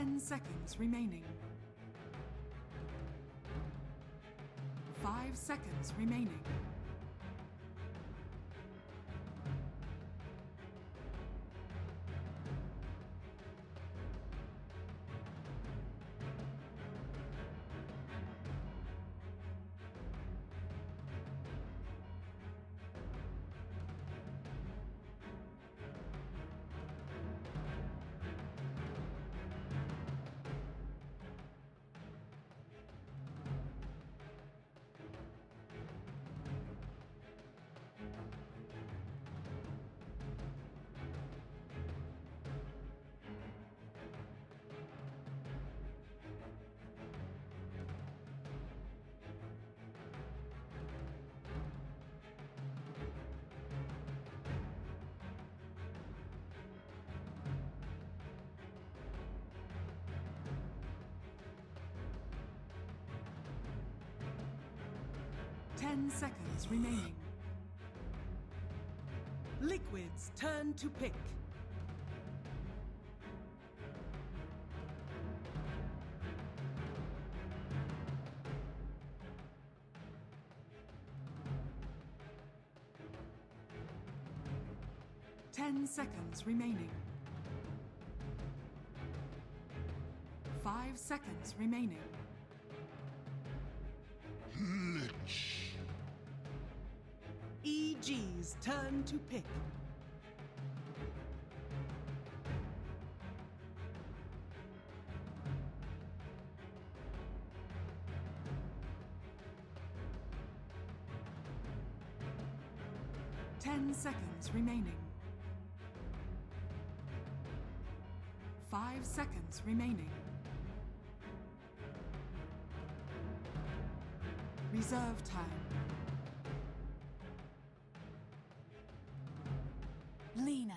10 seconds remaining. 5 seconds remaining. Ten seconds remaining. Liquid's turn to pick. Ten seconds remaining. 5 seconds remaining. EG's turn to pick. Ten seconds remaining. 5 seconds remaining. Reserve time. Lena.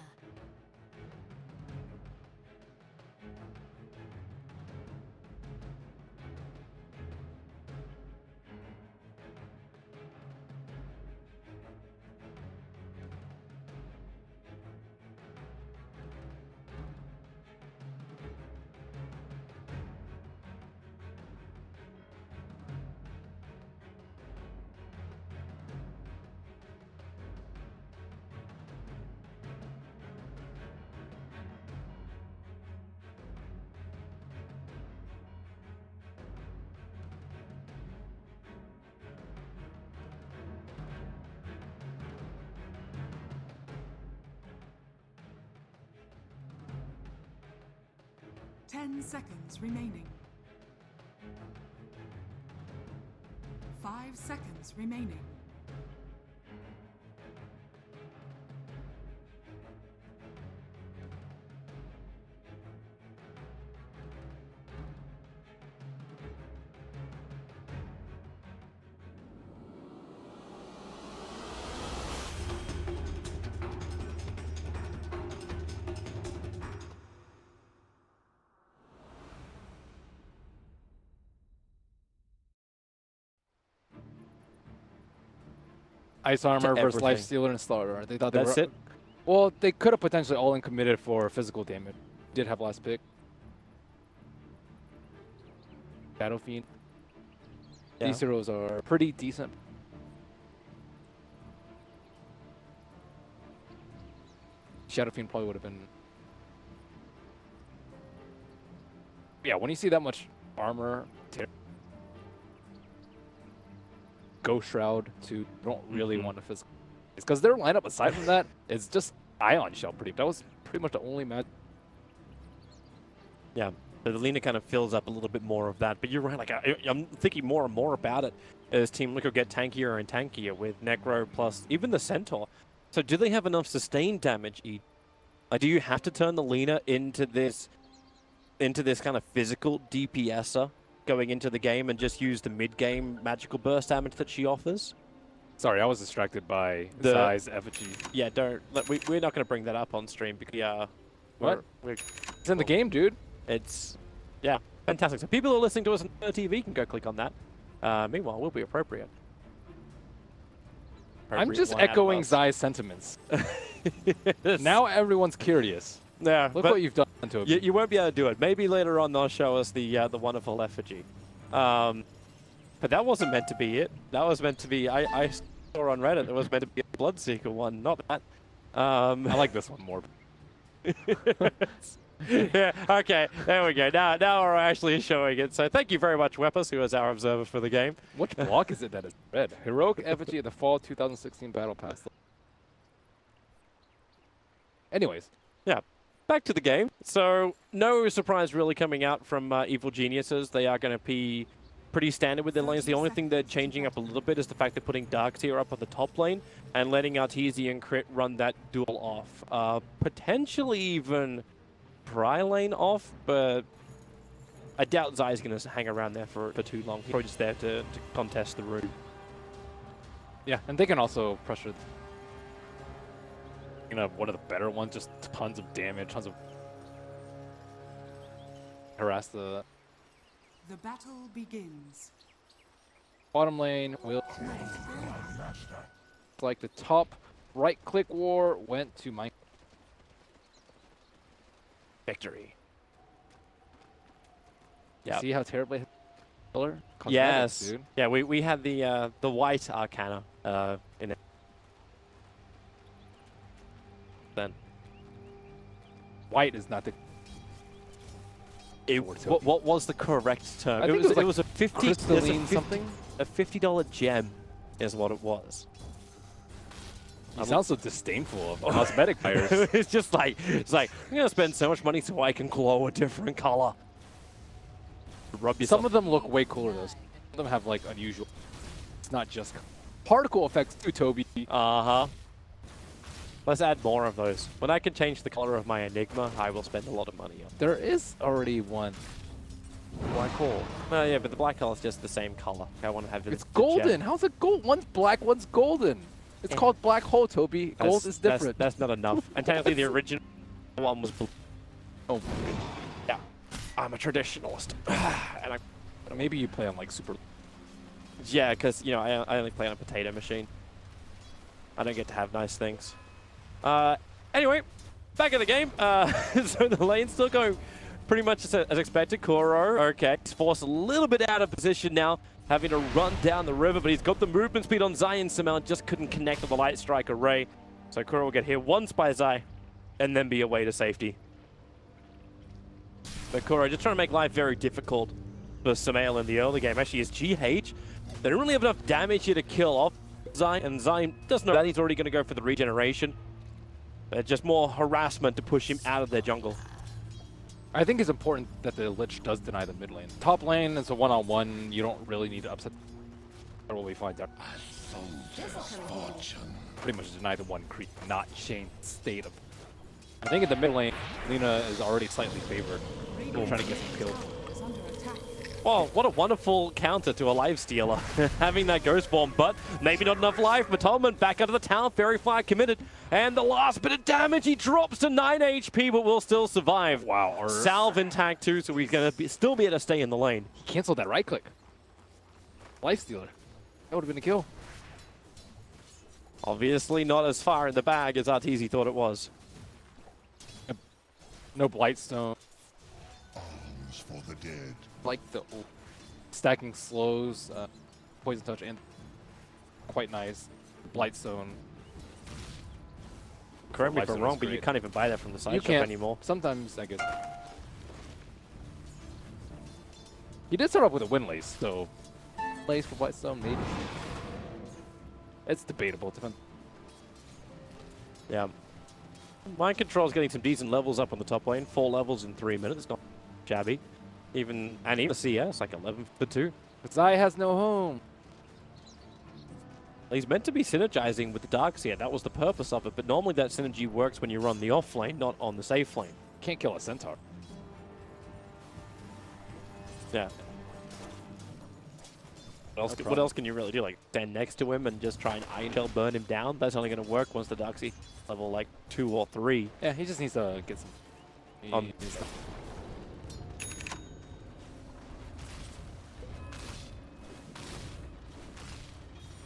Ten seconds remaining. 5 seconds remaining. Ice Armor versus everything. Lifestealer and Starter. They thought they That's were. it? Well, they could have potentially all in committed for physical damage. Did have last pick. Shadow Fiend. Yeah. These heroes are pretty decent. Shadow Fiend probably would have been. Yeah, when you see that much armor, Ghost Shroud too, you don't really want to physical. It's because their lineup aside from that is just Ion Shell pretty. That was pretty much the only match. Yeah, the Lena kind of fills up a little bit more of that. But you're right, like I'm thinking more and more about it as Team Liquid get tankier and tankier with Necro plus even the Centaur. So do they have enough sustained damage? Like, do you have to turn the Lena into this kind of physical DPSer going into the game and just use the mid-game magical burst damage that she offers? Sorry, I was distracted by The- Zai's effigy. Yeah, don't. We're not going to bring that up on stream because What? we're It's in the game, dude. It's, yeah, fantastic. So people who are listening to us on TV can go click on that. Meanwhile, we'll be appropriate. I'm just one out of echoing us. Zai's sentiments. Now everyone's curious. Yeah, Look but what you've done. Into You won't be able to do it. Maybe later on they'll show us the wonderful effigy. But that wasn't meant to be it. That was meant to be. I saw on Reddit it was meant to be a Bloodseeker one, not that. I like this one more. Yeah. Okay. There we go. Now we're actually showing it. So thank you very much, Weppers, who is our observer for the game. Which block is it that is red? Heroic effigy of the fall 2016 battle pass. Anyways. Yeah. Back to the game. So no surprise really coming out from Evil Geniuses. They are going to be pretty standard with their lanes. The only thing they're changing up a little bit is the fact they're putting Darkseer up on the top lane and letting Arteezy and Crit run that duel off. Potentially even Pry lane off, but I doubt Zai's going to hang around there for too long. He's probably just there to contest the room. Yeah, and they can also pressure one of the better ones, just tons of damage, tons of harass the battle begins. bottom lane. Will like the top right click war went to my Victory. Yeah. See how terribly I color? Yes. Dude. Yeah, we had the white Arcana in it. Then White is not the. what was the correct term? I think it was a 50 crystalline something. A $50 gem is what it was. You sound so disdainful of cosmetic buyers. It's just like I'm gonna spend so much money so I can glow a different color. Rub yourself. Some of them look way cooler though. Some of them have like unusual. It's not just particle effects too, Toby. Let's add more of those. When I can change the color of my Enigma, I will spend a lot of money on it. There is already one. Black hole. Yeah, but the black color is just the same color. I want to have it. It's golden. How's it gold? One's black, one's golden. It's called black hole, Toby. Gold is different. That's not enough. And technically, the original one was blue. Oh, yeah. I'm a traditionalist, and maybe you play on like super. Yeah, because I only play on a potato machine. I don't get to have nice things. Anyway, back in the game. So the lane's still going pretty much as expected. Kuro, okay, he's forced a little bit out of position now, having to run down the river, but he's got the movement speed on Zai and Samel, just couldn't connect with the Light Strike array. So Kuro will get hit once by Zai, and then be away to safety. But Kuro just trying to make life very difficult for Samel in the early game. Actually, his GH, they don't really have enough damage here to kill off Zai, and Zai doesn't know that he's already going to go for the regeneration. But just more harassment to push him out of their jungle. I think it's important that the Lich does deny the mid lane. Top lane is a one-on-one. You don't really need to upset. That will be fine. Pretty much deny the one creep, not change state of. I think in the mid lane, Lina is already slightly favored. Trying to get some kills. Well, what a wonderful counter to a life stealer, having that ghost form, but maybe not enough life. Matolman back out of the town, Fairy Fire committed, and the last bit of damage, he drops to 9 HP, but will still survive. Wow. Salve intact too, so he's going to still be able to stay in the lane. He canceled that right click. Life stealer. That would have been a kill. Obviously not as far in the bag as Arteezy thought it was. No Blightstone. Arms for the dead. Like the stacking slows, poison touch, and quite nice. Blightstone. Correct me if I'm Blightstone wrong, is but you great. can't even buy that from the side You shop can't anymore. Sometimes I guess. He did start off with a win lace, so lace for Blightstone maybe. It's debatable. Yeah. Mind Control's getting some decent levels up on the top lane. 4 levels in 3 minutes, not shabby. Even the CS, like 11 for 2. But Zai has no home. He's meant to be synergizing with the Darkseer. That was the purpose of it, but normally that synergy works when you're on the off lane, not on the safe lane. Can't kill a centaur. Yeah. What else can you really do? Like stand next to him and just try and Iron Shell burn him down? That's only going to work once the Darkseer level like 2 or 3. Yeah, he just needs to get some.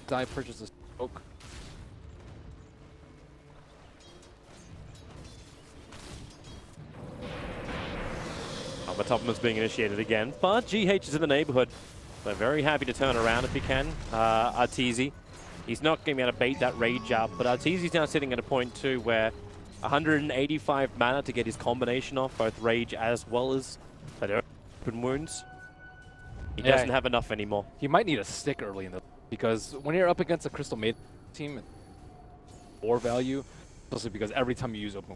Zai purchases smoke. The Topman's being initiated again, but GH is in the neighborhood. So very happy to turn around if he can. Arteezy, he's not going to be able to bait that rage out, but Arteezy's now sitting at a point too where 185 mana to get his combination off, both rage as well as open wounds. He doesn't have enough anymore. He might need a stick early in the, because when you're up against a Crystal Maiden team, more value, especially because every time you use open.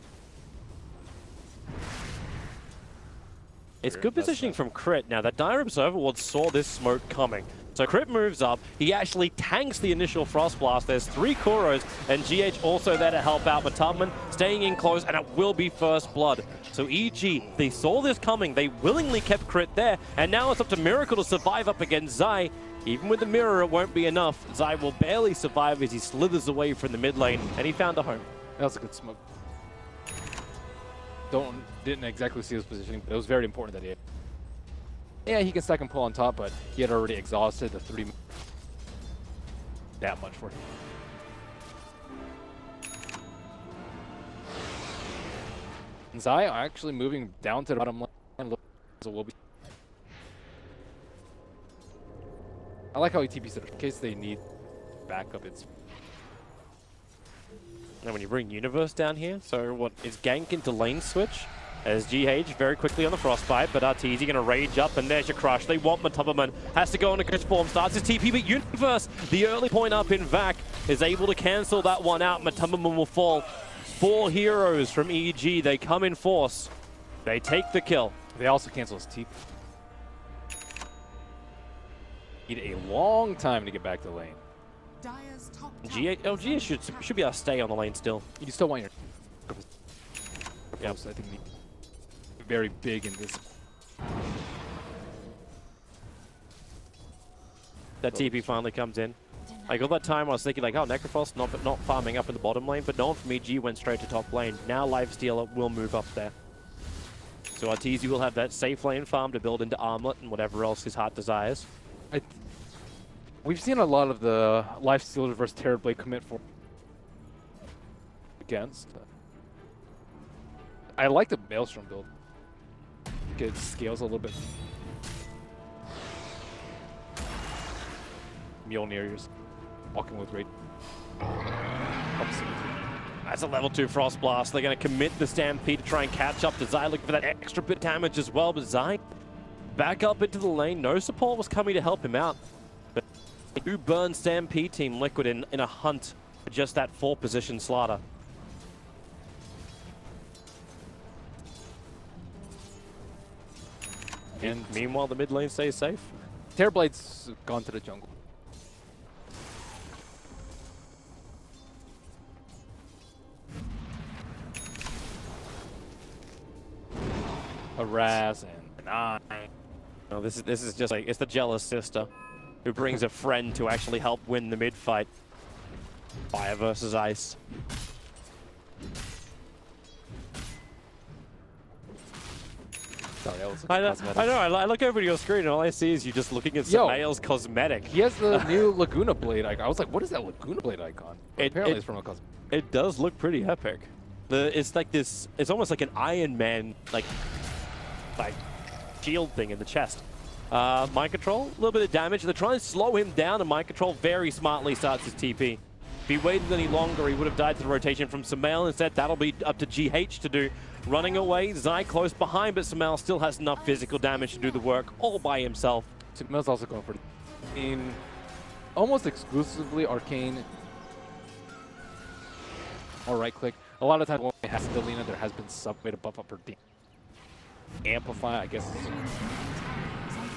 It's good positioning from Crit. Now, that Dire Observer Ward saw this smoke coming. So Crit moves up. He actually tanks the initial Frost Blast. There's 3 Kuros, and GH also there to help out. But Tubman staying in close, and it will be first blood. So EG, they saw this coming. They willingly kept Crit there, and now it's up to Miracle to survive up against Zai. Even with the mirror, it won't be enough. Zai will barely survive as he slithers away from the mid lane, and he found a home. That was a good smoke. Didn't exactly see his positioning, but it was very important that he... Yeah, he can stack and pull on top, but he had already exhausted the 3... That much for him. And Zai actually moving down to the bottom lane. Will be... I like how he TP's it in case they need backup. It's... Now when you bring Universe down here, so what is gank into lane switch? As GH very quickly on the Frostbite, but Arteezy going to rage up, and there's your crush. They want Matubberman, has to go into Ghost form, starts his TP, but Universe, the early point up in Vac, is able to cancel that one out. Matubberman will fall. 4 heroes from EG, they come in force. They take the kill. They also cancel his TP. Need a long time to get back to lane. Dire's top GH should be able to stay on the lane still. You still want your... Yep. I think very big in this. That TP finally comes in. Like all that time I was thinking like, oh, Necrophos not farming up in the bottom lane, but no one from EG went straight to top lane. Now Lifestealer will move up there. So Arteezy will have that safe lane farm to build into Armlet and whatever else his heart desires. We've seen a lot of the Lifestealer versus Terrorblade commit for against. I like the Maelstrom build. It scales a little bit. Mjolnir's walking with rate. That's a level 2 Frost Blast. They're going to commit the Stampede to try and catch up to Zai, looking for that extra bit of damage as well. But Zai back up into the lane. No support was coming to help him out. But they do burn Stampede Team Liquid in a hunt for just that 4th position slaughter. And meanwhile, the mid lane stays safe. Terrorblade's gone to the jungle. Harass and deny. No, this is just like, it's the jealous sister who brings a friend to actually help win the mid fight. Fire versus ice. Sorry, that was I know. I look over to your screen and all I see is you just looking at Samael's cosmetic. He has the new Laguna Blade icon. I was like, what is that Laguna Blade icon? Apparently it's from a cosmetic. It does look pretty epic. It's like this. It's almost like an Iron Man like shield thing in the chest. Mind Control, a little bit of damage. They're trying to slow him down, and Mind Control very smartly starts his TP. If he waited any longer, he would have died to the rotation from Samael. Instead, that'll be up to GH to do. Running away, Zai close behind, but Samael still has enough physical damage to do the work all by himself. Samael's also going for in almost exclusively arcane or right click. A lot of times when it has Delina, there has been some way to buff up her amplify, I guess.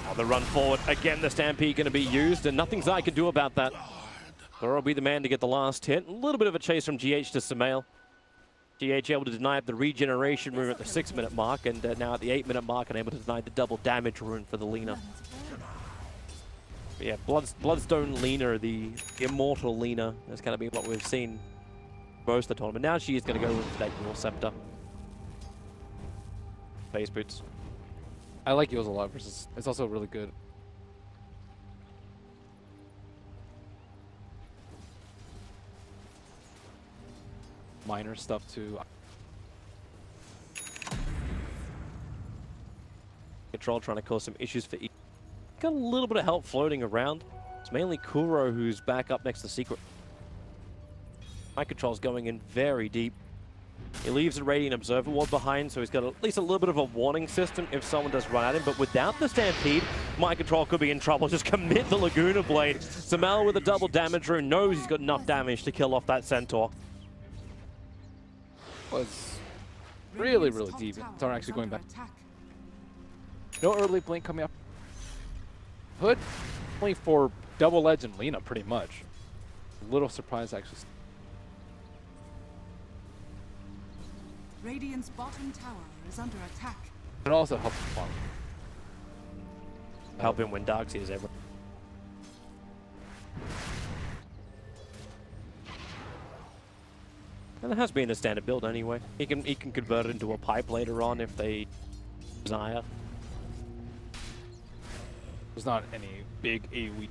On the run forward, again the Stampede going to be used, and nothing Zai can do about that. Thor will be the man to get the last hit. A little bit of a chase from GH to Samael. GH able to deny the regeneration rune at the 6-minute mark, and now at the 8-minute mark, and able to deny the double damage rune for the Lina. But yeah, Bloodstone Lina, the immortal Lina, that's kind of been what we've seen most of the tournament. Now she is going to go into that Dual Scepter. Face boots. I like Yo's a lot versus. It's also really good. Minor stuff too. Control trying to cause some issues for got a little bit of help floating around. It's mainly Kuro who's back up next to Secret. Mind Control's going in very deep. He leaves the Radiant Observer Ward behind, so he's got at least a little bit of a warning system if someone does run at him. But without the Stampede, Mind Control could be in trouble. Just commit the Laguna Blade. Samal with a double damage rune knows he's got enough damage to kill off that Centaur. Was really deep. It's not actually going back. No early blink coming up. Hood only for double edge and Lina pretty much. A little surprised actually. Radiant's bottom tower is under attack. And also help the farm. Help him when Darkseid is ever. And it has been a standard build anyway. He can convert it into a pipe later on if they desire. There's not any big AoE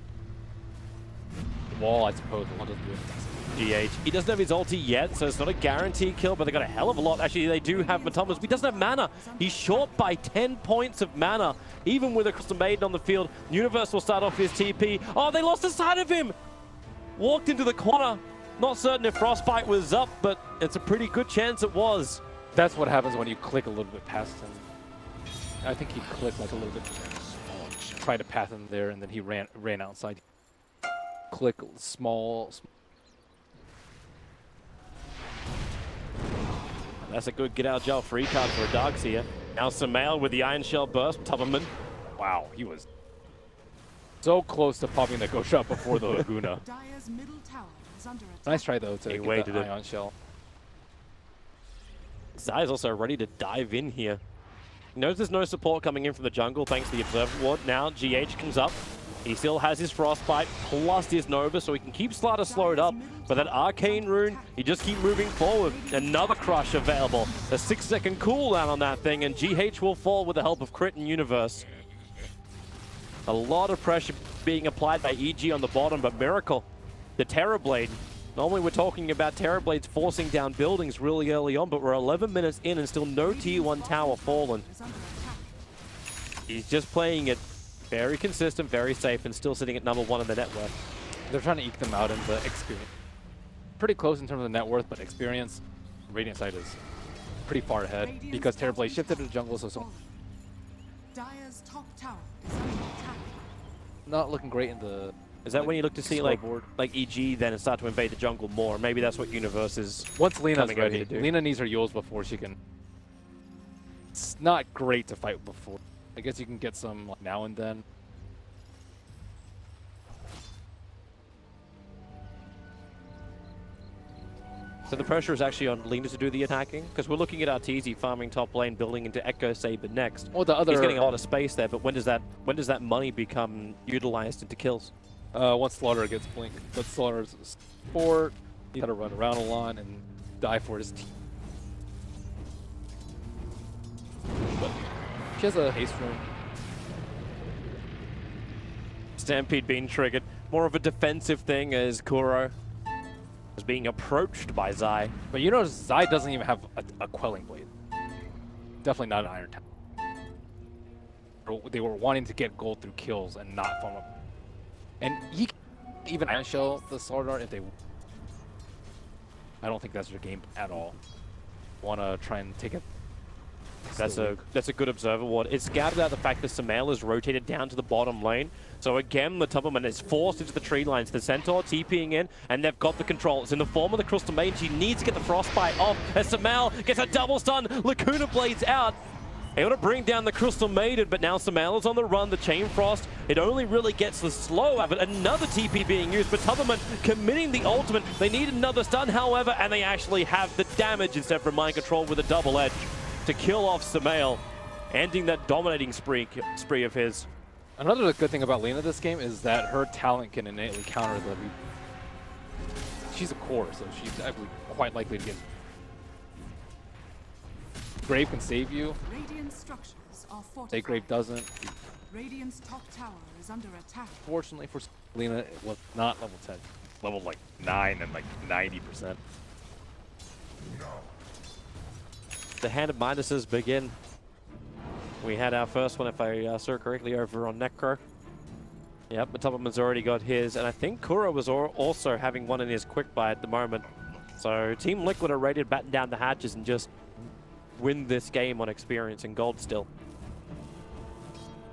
wall, I suppose. The wall doesn't do anything. GH. He doesn't have his ulti yet, so it's not a guaranteed kill, but they got a hell of a lot. Actually, they do have Matomas, but he doesn't have mana. He's short by 10 points of mana, even with a Crystal Maiden on the field. Universe will start off his TP. Oh, they lost the sight of him! Walked into the corner. Not certain if Frostbite was up, but it's a pretty good chance it was. That's what happens when you click a little bit past him. I think he clicked like a little bit. Tried to path him there, and then he ran outside. Click small. That's a good get out of jail free card for a Darkseid. Now Samael with the Iron Shell burst. Tubberman. Wow, he was so close to popping the ghost shot before the Laguna. Dire's middle tower is under attack. Nice try though to He get waited the it. Ion Shell. Zai is also ready to dive in here. He knows there's no support coming in from the jungle thanks to the Observer Ward. Now GH comes up. He still has his Frostbite plus his Nova, so he can keep Slider slowed up. But that Arcane Rune, he just keep moving forward. Another Crush available. A 6-second cooldown on that thing, and GH will fall with the help of Crit and Universe. A lot of pressure being applied by EG on the bottom, but Miracle, the Terrorblade. Normally we're talking about Terrorblades forcing down buildings really early on, but we're 11 minutes in and still no Tier 1 tower fallen. He's just playing it very consistent, very safe, and still sitting at #1 in the net worth. They're trying to eke them out in the experience. Pretty close in terms of net worth, but experience, Radiant side is pretty far ahead because Terrorblade shifted to the jungle, so Dire's top tower is under attack. not looking great in the. Is that when you look to see like scoreboard. EG then and start to invade the jungle more? Maybe that's what Universe is. Once Lena's coming over ready, to do. Lena needs her Yules before she can. It's not great to fight before. I guess you can get some like, now and then. So the pressure is actually on Lena to do the attacking, because we're looking at Arteezy farming top lane, building into Echo Saber next. Well, the other He's getting a lot of space there, but when does that money become utilized into kills? once Slaughter gets blink, but Slaughter's sport. He's got to run around a lot and die for his team. But she has a haste rune. Stampede being triggered. More of a defensive thing as Kuro is being approached by Zai. But you notice Zai doesn't even have a quelling blade. Definitely not an Iron Tower. They were wanting to get gold through kills and not farm up. And he can even Iron Shell the Sword Art if they. I don't think that's their game at all. Want to try and take it. That's a good observer ward. It's scouted out the fact that Samael is rotated down to the bottom lane. So again, the Tubberman is forced into the tree lines. The Centaur TPing in, and they've got the control. It's in the form of the Crystal Maiden. She needs to get the Frostbite off as Samael gets a double stun. Lacuna Blade's out. Able to bring down the Crystal Maiden, but now Samael is on the run. The Chain Frost, it only really gets the slow of it. Another TP being used, but Tubberman committing the ultimate. They need another stun, however, and they actually have the damage instead from Mind Control with a double edge to kill off Samael, ending that dominating spree of his. Another good thing about Lena this game is that her talent can innately counter the. She's a core, so she's actually quite likely to get. Grave can save you. Radiant structures are fortified. Say Grave doesn't. Radiant's top tower is under attack. Fortunately for Lena, it was not level 10. Level like 9 and like 90%. The hand of minuses begin. We had our first one, if I saw correctly, over on Necro. Yep, the top man's already got his, and I think Kuro was also having one in his quick buy at the moment. So Team Liquid are ready to batten down the hatches and just win this game on experience and gold still.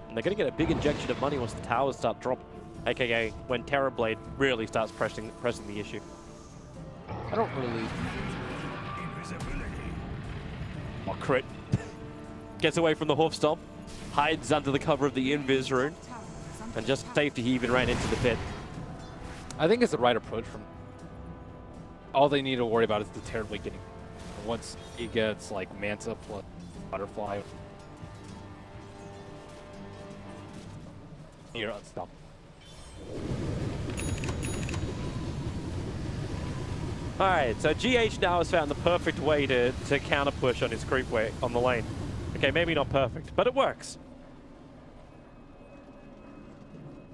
And they're going to get a big injection of money once the towers start dropping, aka when Terrorblade really starts pressing the issue. I don't really... Oh, crit. Gets away from the hoof stomp, hides under the cover of the invis rune, and just safety, he even ran into the pit. I think it's the right approach from... All they need to worry about is the Terrorblade getting... Once he gets, like, Manta plus Butterfly... You're unstoppable. Alright, so GH now has found the perfect way to counter push on his creep way on the lane. Okay, maybe not perfect, but it works.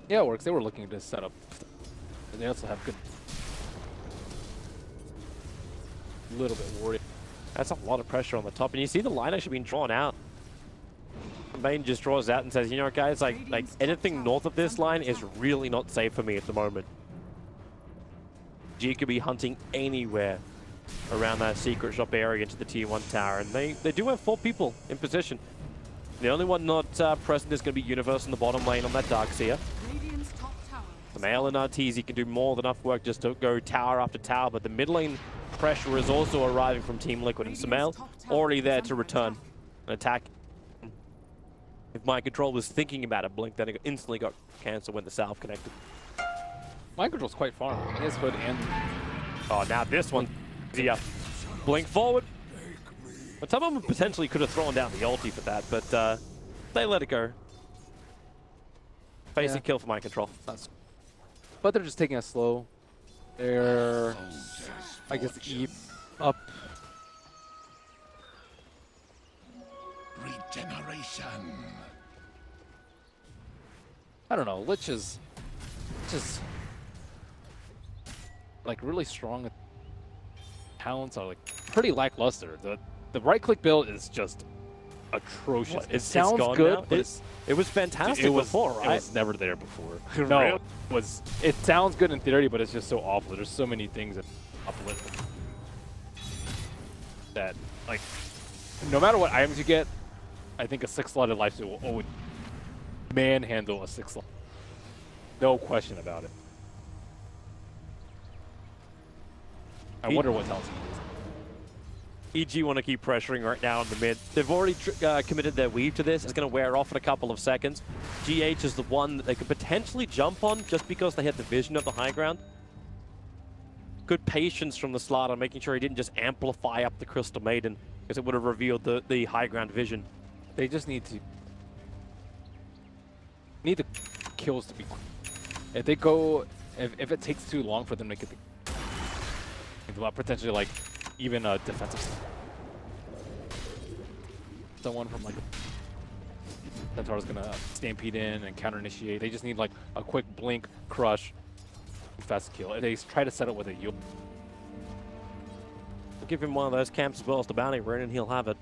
Yeah, it works. They were looking to set up. They also have good... little bit worried. That's a lot of pressure on the top, and you see the line actually being drawn out. Bane just draws out and says, you know what, guys, like anything north of this line is really not safe for me at the moment. G could be hunting anywhere around that secret shop area into the tier 1 tower, and they do have 4 people in position. The only one not present is going to be Universe in the bottom lane on that Darkseer. The Male and Arteezy can do more than enough work just to go tower after tower, but the mid lane pressure is also arriving from Team Liquid, and Sumail already there to return an attack. If Mind Control was thinking about a blink, then it instantly got cancelled when the Salve connected. Mind Control's quite far. He has Hood and... Oh, now this one. Yeah. Blink forward. But some of them potentially could have thrown down the ulti for that, but they let it go. Basic kill for Mind Control. But they're just taking it slow. They're... I guess E up. Regeneration. I don't know. Lich is like really strong. Talents are like pretty lackluster. The right click build is just atrocious. What, it sounds good, but it was fantastic before, right? It was never there before. No, it sounds good in theory, but it's just so awful. There's so many things that uplift that, like, no matter what items you get, I think a 6-slotted lifesteal will always manhandle a 6-slot. No question about it. I wonder what else he is. EG want to keep pressuring right now in the mid. They've already committed their weave to this. It's going to wear off in a couple of seconds. GH is the one that they could potentially jump on just because they had the vision of the high ground. Good patience from the Slaughter, making sure he didn't just amplify up the Crystal Maiden, because it would have revealed the high ground vision. They just need the kills to be quick. If they go, if it takes too long for them to get the potentially like even a defensive someone from like Centaur's gonna stampede in and counter initiate. They just need like a quick blink, crush, fast kill. If they try to set it with a yield. We'll give him one of those camps as well as the bounty rune, and he'll have it.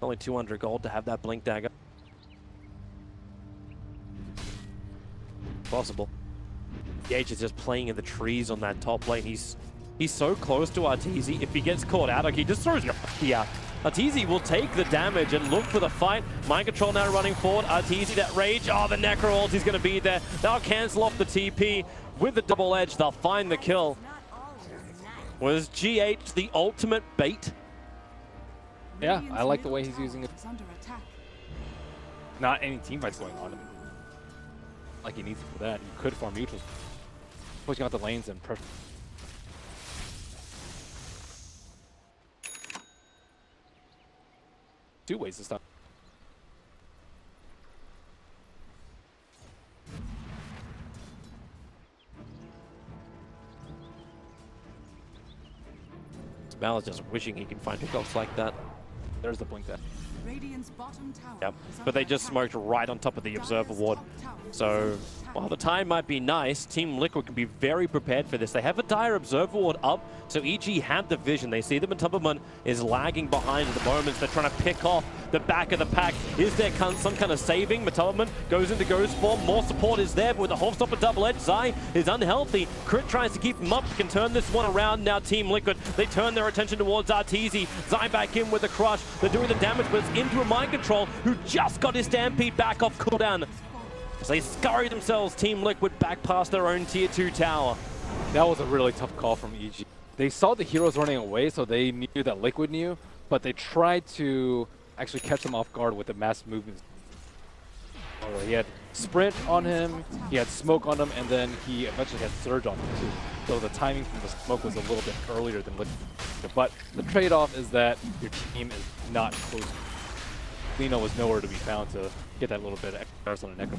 Only 200 gold to have that blink dagger. Possible. Gage is just playing in the trees on that top lane. He's so close to Arteezy. If he gets caught out, like he just throws he out. Arteezy will take the damage and look for the fight. Mind Control now running forward. Arteezy, that rage. Oh, the Necro ult is going to be there. They'll cancel off the TP with the double edge. They'll find the kill. Was GH the ultimate bait? Yeah, I like the way he's using it. Not any team fights going on. Like he needs for that. You could farm neutrals. Pushing out the lanes and pressure. Two ways to stop. Mal is just wishing he can find pickups like that. There's the blink there. Radiant's bottom tower Yep, but they just smoked right on top of the Observer Ward. So While the time might be nice, Team Liquid can be very prepared for this. They have a dire Observer Ward up, so EG had the vision. They see that Matubberman is lagging behind at the moment. They're trying to pick off the back of the pack. Is there some kind of saving? Matubberman goes into ghost form. More support is there, but with the Holstopper double edge, Zai is unhealthy. Crit tries to keep him up, can turn this one around. Now Team Liquid, they turn their attention towards Arteezy. Zai back in with the crush. They're doing the damage, but it's into a mind control who just got his Stampede back off cooldown. So they scurry themselves, Team Liquid, back past their own tier 2 tower. That was a really tough call from EG. They saw the heroes running away, so they knew that Liquid knew, but they tried to actually catch them off guard with the mass movements. Oh, he had sprint on him, he had smoke on him, and then he eventually had surge on him too. So the timing from the smoke was a little bit earlier than Liquid. But the trade-off is that your team is not close. Lina was nowhere to be found to get that little bit of extra on a Necro.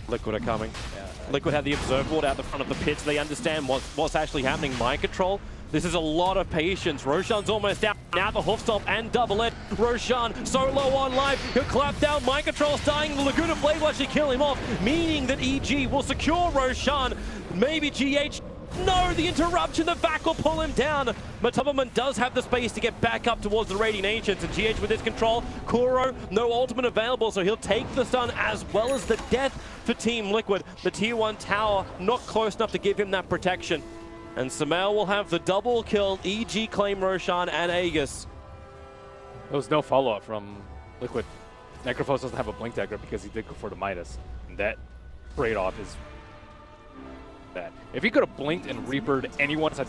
Liquid are coming. Yeah. Liquid had the Observer Ward out the front of the pits. They understand what's actually happening. Mind control. This is a lot of patience. Roshan's almost down. Now the Hoofstop and double edge. Roshan so low on life. He'll clap down. Mind control's dying. The Laguna Blade will actually kill him off, meaning that EG will secure Roshan. Maybe GH. No, the interruption, the back will pull him down. Matubberman does have the space to get back up towards the Radiant Ancients, and GH with his control. Kuro, no ultimate available, so he'll take the stun as well as the death for Team Liquid. The tier 1 tower not close enough to give him that protection. And Sumail will have the double kill. EG claim Roshan and Aegis. There was no follow-up from Liquid. Necrophos doesn't have a blink dagger because he did go for the Midas. And that trade-off is bad. If he could have blinked and Reapered anyone inside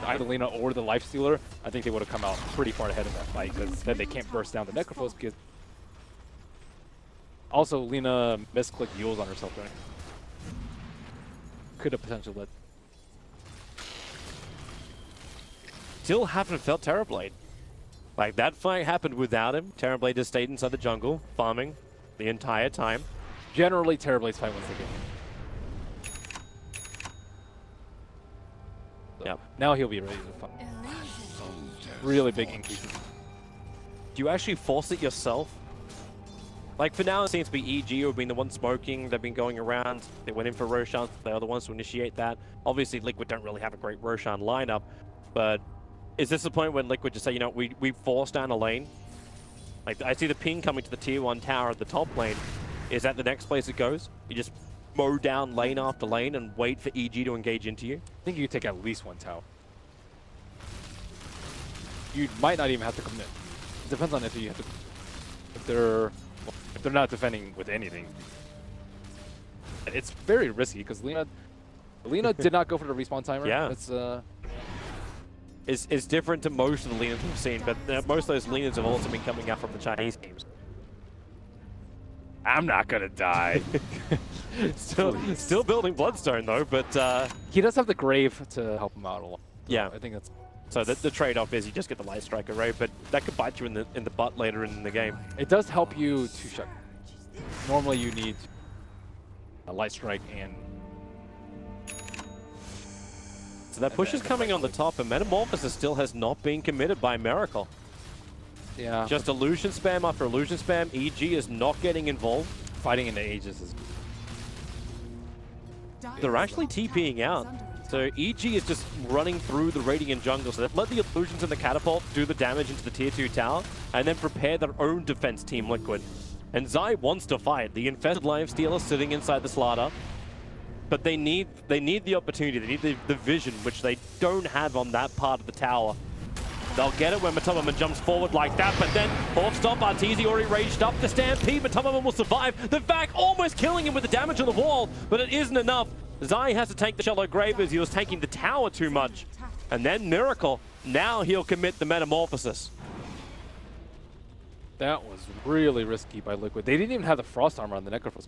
either Lina or the Lifestealer, I think they would have come out pretty far ahead in that fight, because then they can't burst down the Necrophos. Because also, Lina misclicked Yules on herself there. Could have potentially led. Still haven't felt Terrorblade. Like, that fight happened without him. Terrorblade just stayed inside the jungle, farming the entire time. Generally, Terrorblade's fight wins the game. So Yep. now he'll be ready to fight. Really big increases. Do you actually force it yourself? Like, for now, it seems to be EG who have been the ones smoking. They've been going around. They went in for Roshan. They are the ones to initiate that. Obviously, Liquid don't really have a great Roshan lineup, but is this the point when Liquid just say, you know, we force down a lane? Like, I see the ping coming to the tier 1 tower at the top lane. Is that the next place it goes? You just mow down lane after lane and wait for EG to engage into you? I think you take at least one tower. You might not even have to commit. It depends on if you have to. If they're not defending with anything. It's very risky because Lina did not go for the respawn timer. Yeah. It's different to most of the Linas we've seen, but most of those Linas have also been coming out from the Chinese games. I'm not gonna die. Still building Bloodstone though, but He does have the Grave to help him out a lot. So yeah, I think that's. so the trade-off is you just get the Light Strike array, but that could bite you in the butt later in the game. It does help you to shut. Normally you need a Light Strike and. So that push is coming on the top, and Metamorphosis still has not been committed by Miracle. Yeah. Just illusion spam after illusion spam. EG is not getting involved. Fighting in the Aegis is. They're actually TPing out. So EG is just running through the Radiant jungle. So they've let the illusions and the catapult do the damage into the tier 2 tower and then prepare their own defense, Team Liquid. And Zai wants to fight. The infested Lifestealer sitting inside the Slaughter. But they need the opportunity. They need the vision, which they don't have on that part of the tower. They'll get it when Matubberman jumps forward like that, but then Hoofstop, Arteezy already raged up. The Stampede, Matubberman will survive. The vac almost killing him with the damage on the wall, but it isn't enough. Zai has to take the Shallow Grave as he was taking the tower too much. And then Miracle, now he'll commit the Metamorphosis. That was really risky by Liquid. They didn't even have the Frost Armor on the Necrophos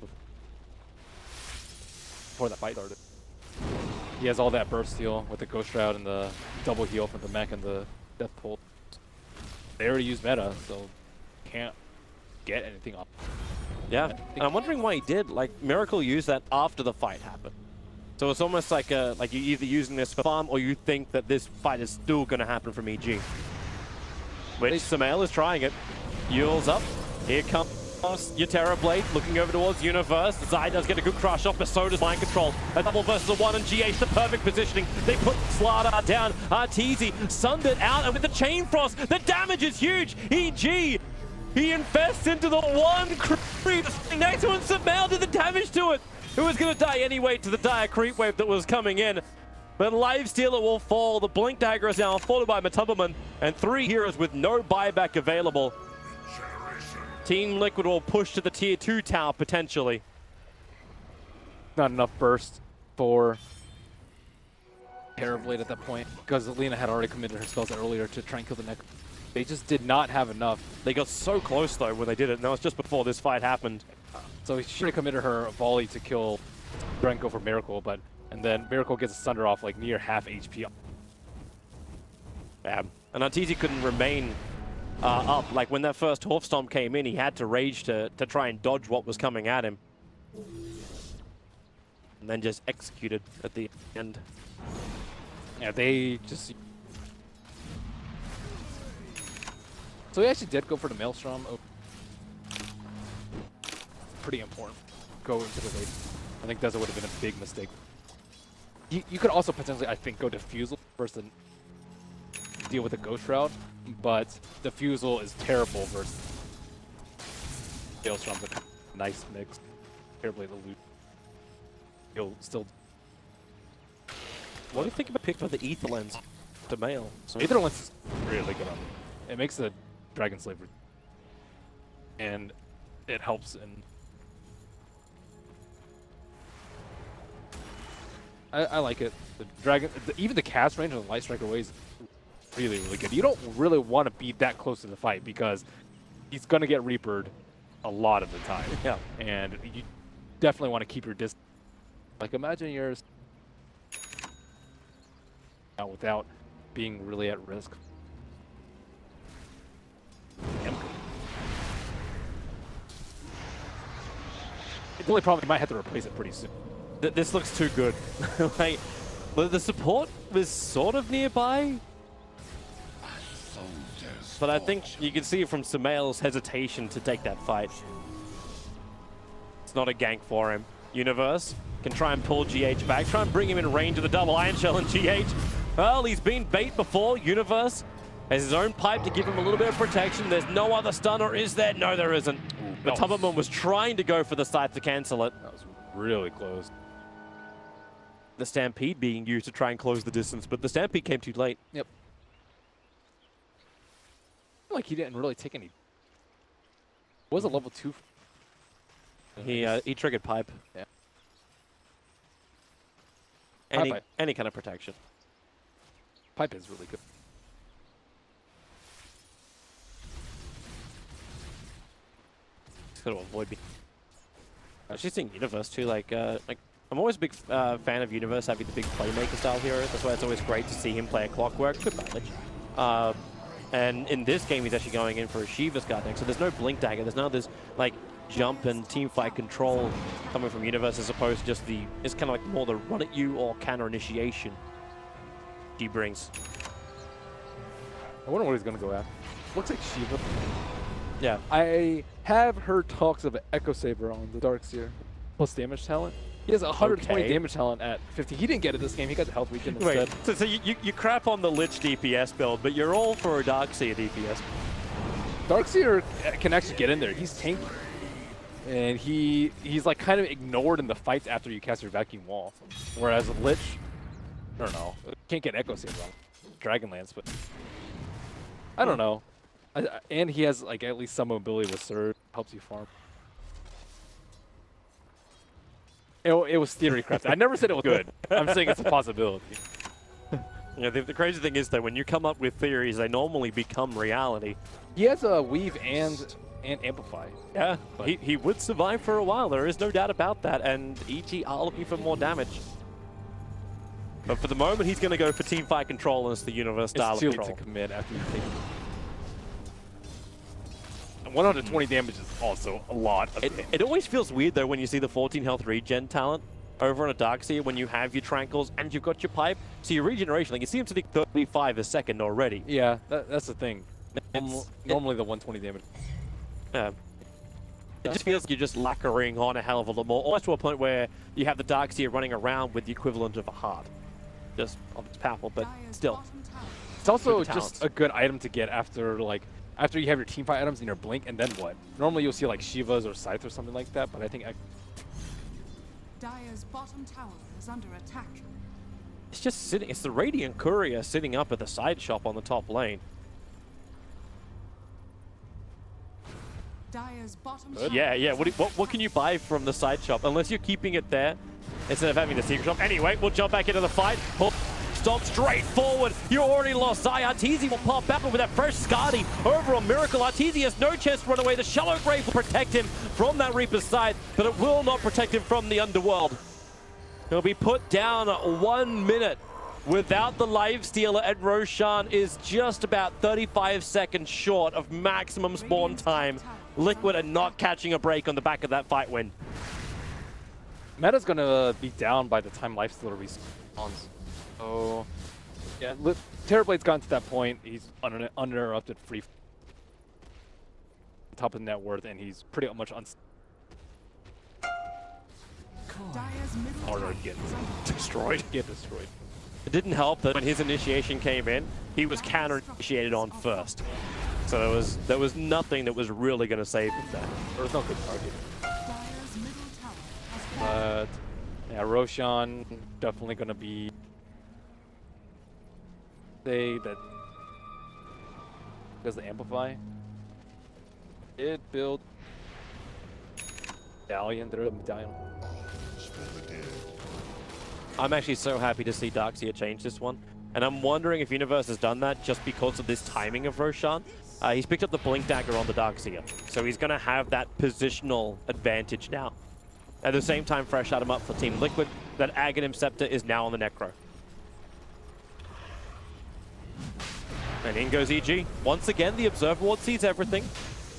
before that fight started. He has all that burst heal with the Ghost Shroud and the double heal from the mech and the Death Pulse. They already used meta, so can't get anything off. Yeah, and I'm wondering why he did. Like, Miracle used that after the fight happened. So it's almost like you're either using this for farm or you think that this fight is still going to happen from EG. Which Sumail is trying it. Yule's up. Here comes Your Terrorblade looking over towards Universe. Zai does get a good crush off, but so does Mind Control. A double versus a one, and GH the perfect positioning. They put Slardar down. Arteezy sundered out, and with the Chain Frost, the damage is huge. EG, he infests into the one creep next to him. Sumail did the damage to it. It was going to die anyway to the dire creep wave that was coming in. But Lifestealer will fall. The Blink Dagger is now followed by Matubberman, and 3 heroes with no buyback available. Team Liquid will push to the tier 2 tower potentially. Not enough burst for Terrorblade at that point because Lina had already committed her spells earlier to try and kill the neck. They just did not have enough. They got so close though when they did it, and that was just before this fight happened. So she should have committed her volley to kill Drenko for Miracle, and then Miracle gets a Sunder off like near half HP. Yeah, and Arteezy couldn't remain up. Like when that first Hoof Stomp came in, he had to rage to try and dodge what was coming at him. And then just executed at the end. Yeah, they just... So he actually did go for the Maelstrom. Oh. Pretty important. Go into the late. I think that would have been a big mistake. You could also potentially, I think, go Diffusal versus deal with the Ghost Route, but Diffusal is terrible versus Maelstrom's a nice mix. Terribly the loot. He'll still... What do you think about pick for the Ether Lens to Mail? So Ether Lens is really good on it. It makes the Dragon Slave, and it helps in... I like it. The Dragon, even the cast range on the Light Striker way is really, really good. You don't really want to be that close to the fight because he's going to get Reapered a lot of the time. Yeah. And you definitely want to keep your distance. Like, imagine you're out without being really at risk. The only problem, you might have to replace it pretty soon. This looks too good. Like, the support was sort of nearby, but I think you can see from Sumail's hesitation to take that fight. It's not a gank for him. Universe can try and pull GH back, try and bring him in range of the double Iron Shell, and GH, well, he's been bait before. Universe has his own pipe to give him a little bit of protection. There's no other stun, or is there? No, there isn't. But Tubberman was trying to go for the scythe to cancel it. That was really close. The Stampede being used to try and close the distance, but the Stampede came too late. Yep. I feel like he didn't really take any. Was a level 2. He triggered pipe. Yeah. Any kind of protection. Pipe is really good. Just gotta avoid me. She's seeing Universe too. Like I'm always a big fan of Universe having the big playmaker style hero. That's why it's always great to see him play a Clockwork. Good knowledge. And in this game, he's actually going in for a Shiva's card next. So there's no Blink Dagger. There's none of this like jump and team fight control coming from Universe, as opposed to just it's kind of like more the run at you or counter initiation he brings. I wonder what he's going to go at. Looks like Shiva. Yeah. I have heard talks of an Echo Saber on the Darkseer plus damage talent. He has 120 damage talent at 50. He didn't get it this game. He got the health weakened instead. Wait, so you crap on the Lich DPS build, but you're all for a Darkseer DPS. Darkseer can actually get in there. He's tanky. And he's like kind of ignored in the fights after you cast your Vacuum Wall. Whereas a Lich, I don't know. Can't get Echo Saber on Dragonlance, but I don't know. And he has like at least some mobility with Surge. Helps you farm. It was theory crafted. I never said it was good. I'm saying it's a possibility. Yeah, the crazy thing is that when you come up with theories, they normally become reality. He has a Weave and Amplify. Yeah, he would survive for a while. There is no doubt about that. And EG are looking for more damage. But for the moment, he's going to go for teamfight control as the Universe style of control. It's too late to commit after you take it. 120 damage is also a lot of damage. It always feels weird, though, when you see the 14 health regen talent over on a Darkseer when you have your Tranquils and you've got your Pipe. So your regeneration, like you see him to the 35 a second already. Yeah, that's the thing. Normally the 120 damage. Yeah. It just feels like you're just lacquering on a hell of a lot more, almost to a point where you have the Darkseer running around with the equivalent of a heart. Just, it's powerful, but still. It's also Good just talents. a good item to get after after you have your teamfight items in your blink, and then what? Normally you'll see like Shivas or Scythe or something like that, but I think Dire's bottom tower is under attack. It's just sitting, it's the Radiant Courier sitting up at the side shop on the top lane. Dire's bottom tower Yeah, is what can you buy from the side shop? Unless you're keeping it there instead of having the secret shop. Anyway, we'll jump back into the fight. Stomp straight forward. You already lost Zai. Arteezy will pop back with that fresh Skadi over on Miracle. Arteezy has no chance to run away. The Shallow Grave will protect him from that Reaper's side, but it will not protect him from the Underworld. He'll be put down 1 minute without the Lifestealer, and Roshan is just about 35 seconds short of maximum spawn time. Liquid are not catching a break on the back of that fight win. Meta's gonna be down by the time Lifestealer respawns. So, yeah, Terrorblade's gotten to that point. He's uninterrupted free top of the net worth, and he's pretty much Dire's middle harder tower to get is under destroyed. Get destroyed. It didn't help that when his initiation came in, he was counter-initiated on first. So there was nothing that was really going to save him there. There was no good target. Dire's middle tower has fallen. But yeah, Roshan definitely gonna be say that because the amplify it build medallion. There a medallion. Arms for the dead. I'm actually so happy to see Darkseer change this one. And I'm wondering if Universe has done that just because of this timing of Roshan. He's picked up the Blink Dagger on the Darkseer, so he's going to have that positional advantage now. At the same time, fresh item up for Team Liquid. That Aghanim Scepter is now on the Necro. And in goes EG. Once again, the Observer Ward sees everything,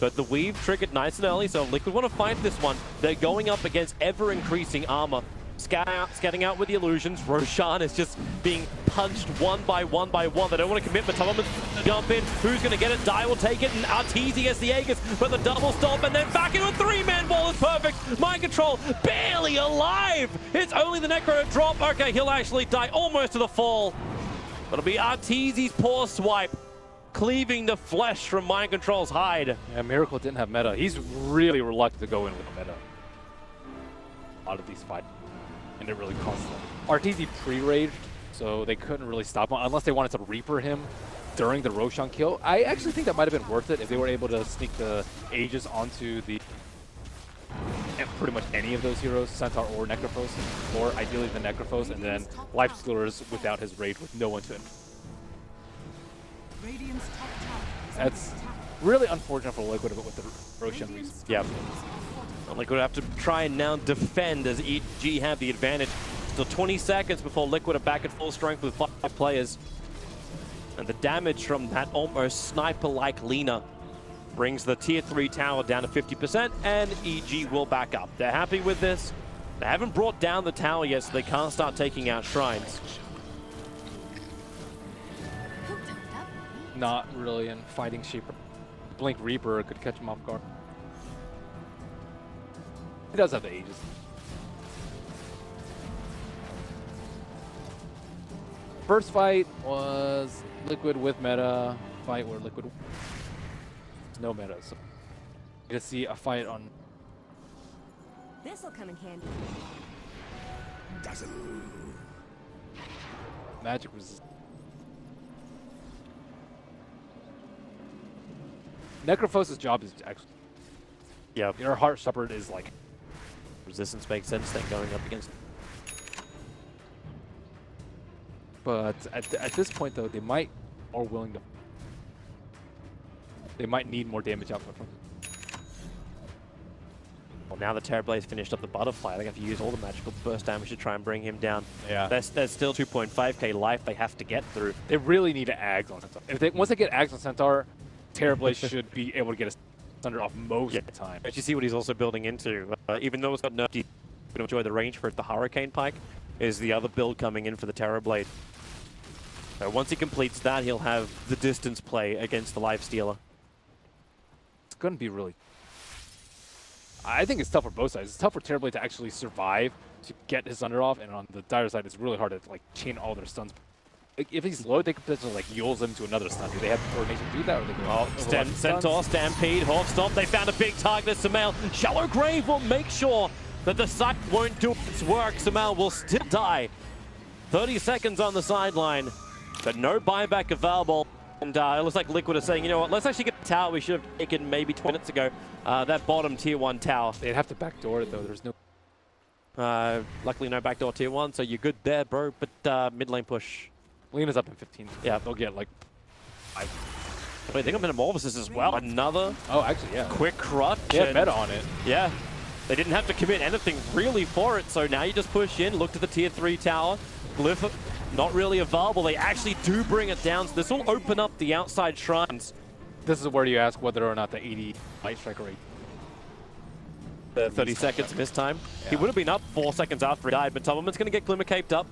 but the Weave triggered nice and early, so Liquid want to fight this one. They're going up against ever-increasing armor. Scatting out with the illusions. Roshan is just being punched one by one by one. They don't want to commit, but Tolman's jump in. Who's going to get it? Die will take it, and Arteezy gets the Aegis, but the double stomp, and then back into a three-man wall is perfect. Mind control, barely alive. It's only the Necro to drop. Okay, he'll actually die almost to the fall. It'll be Arteezy's poor swipe, cleaving the flesh from Mind Control's hide. Yeah, Miracle didn't have meta. He's really reluctant to go in with meta. A lot of these fights. And it really cost them. Arteezy pre-raged, so they couldn't really stop him unless they wanted to Reaper him during the Roshan kill. I actually think that might have been worth it if they were able to sneak the Aegis onto the pretty much any of those heroes, Centaur or Necrophos, or ideally the Necrophos, and then Lifestealers without his rage with no one to him. Radiant's top tower is That's under attack. really unfortunate for Liquid with the Roshan reason. Yep. Liquid have to try and now defend as EG have the advantage. Still 20 seconds before Liquid are back at full strength with 5 players. And the damage from that almost sniper-like Lina brings the tier 3 tower down to 50%, and EG will back up. They're happy with this. They haven't brought down the tower yet, so they can't start taking out shrines. Not really in fighting shape. Blink Reaper could catch him off guard. He does have the Aegis. First fight was Liquid with meta. Fight where Liquid no meta. So you get to see a fight on. This'll come in handy. Magic was. Necrophos' job is actually. Yeah, Your Heart Shepherd is like. resistance makes sense then going up against. But at this point though, they might are willing to. They might need more damage output from. Well, now the Terrorblade's finished up the Butterfly. They have to use all the magical burst damage to try and bring him down. Yeah. There's still 2.5k life they have to get through. They really need to Ags on Centaur. If they once they get Ags on Centaur, Terrorblade should be able to get a Thunder off most of the time. But you see what he's also building into. Even though it's got nerfed, he's going to enjoy the range for it. The Hurricane Pike is the other build coming in for the Terrorblade. So once he completes that, he'll have the distance play against the Lifestealer. It's going to be really. I think it's tough for both sides. It's tough for Terrorblade to actually survive, to get his Thunder off, and on the Dire side, it's really hard to like chain all their stuns. Like, if he's low, they could potentially like Yules him to another stun. Do they have the coordination to do that, or they go Centaur, Stampede, Hawk Stomp. They found a big target as Sumail. Shallow Grave will make sure that the site won't do its work. Sumail will still die. 30 seconds on the sideline, but no buyback available. And it looks like Liquid is saying, you know what, let's actually get the tower we should have taken maybe 20 minutes ago. That bottom tier 1 tower. They'd have to backdoor it though. There's no. Luckily no backdoor tier 1, so you're good there, bro. But mid lane push. Lena's up in 15. Yeah. They'll get like 5. Wait, they got Metamorphosis as well. Another Oh, actually, yeah. quick crutch. They had meta on it. Yeah. They didn't have to commit anything really for it, so now you just push in, look to the tier 3 tower. Glyph not really available. They actually do bring it down, so this will open up the outside shrines. This is where you ask whether or not the 80 Light Striker rate. The 30 seconds miss time. Yeah. He would have been up 4 seconds after he died, but Tubman's going to get Glimmer caped up.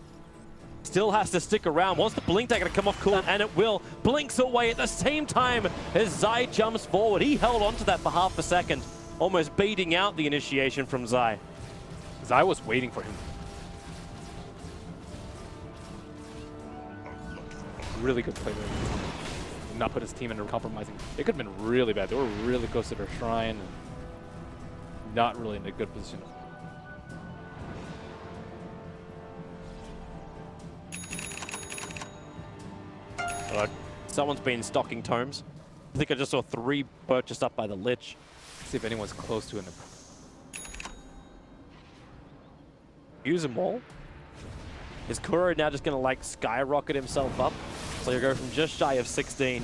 Still has to stick around. Wants the Blink Dagger to come off cool, and it will. Blinks away at the same time as Zai jumps forward. He held onto that for half a second, almost baiting out the initiation from Zai. Zai was waiting for him. Really good play there. Not put his team into compromising. It could have been really bad. They were really close to their shrine and not really in a good position. Someone's been stocking tomes. I think I just saw 3 purchased up by the Lich. See if anyone's close to it. Use them all. Is Kuro now just going to like skyrocket himself up? So he'll go from just shy of 16.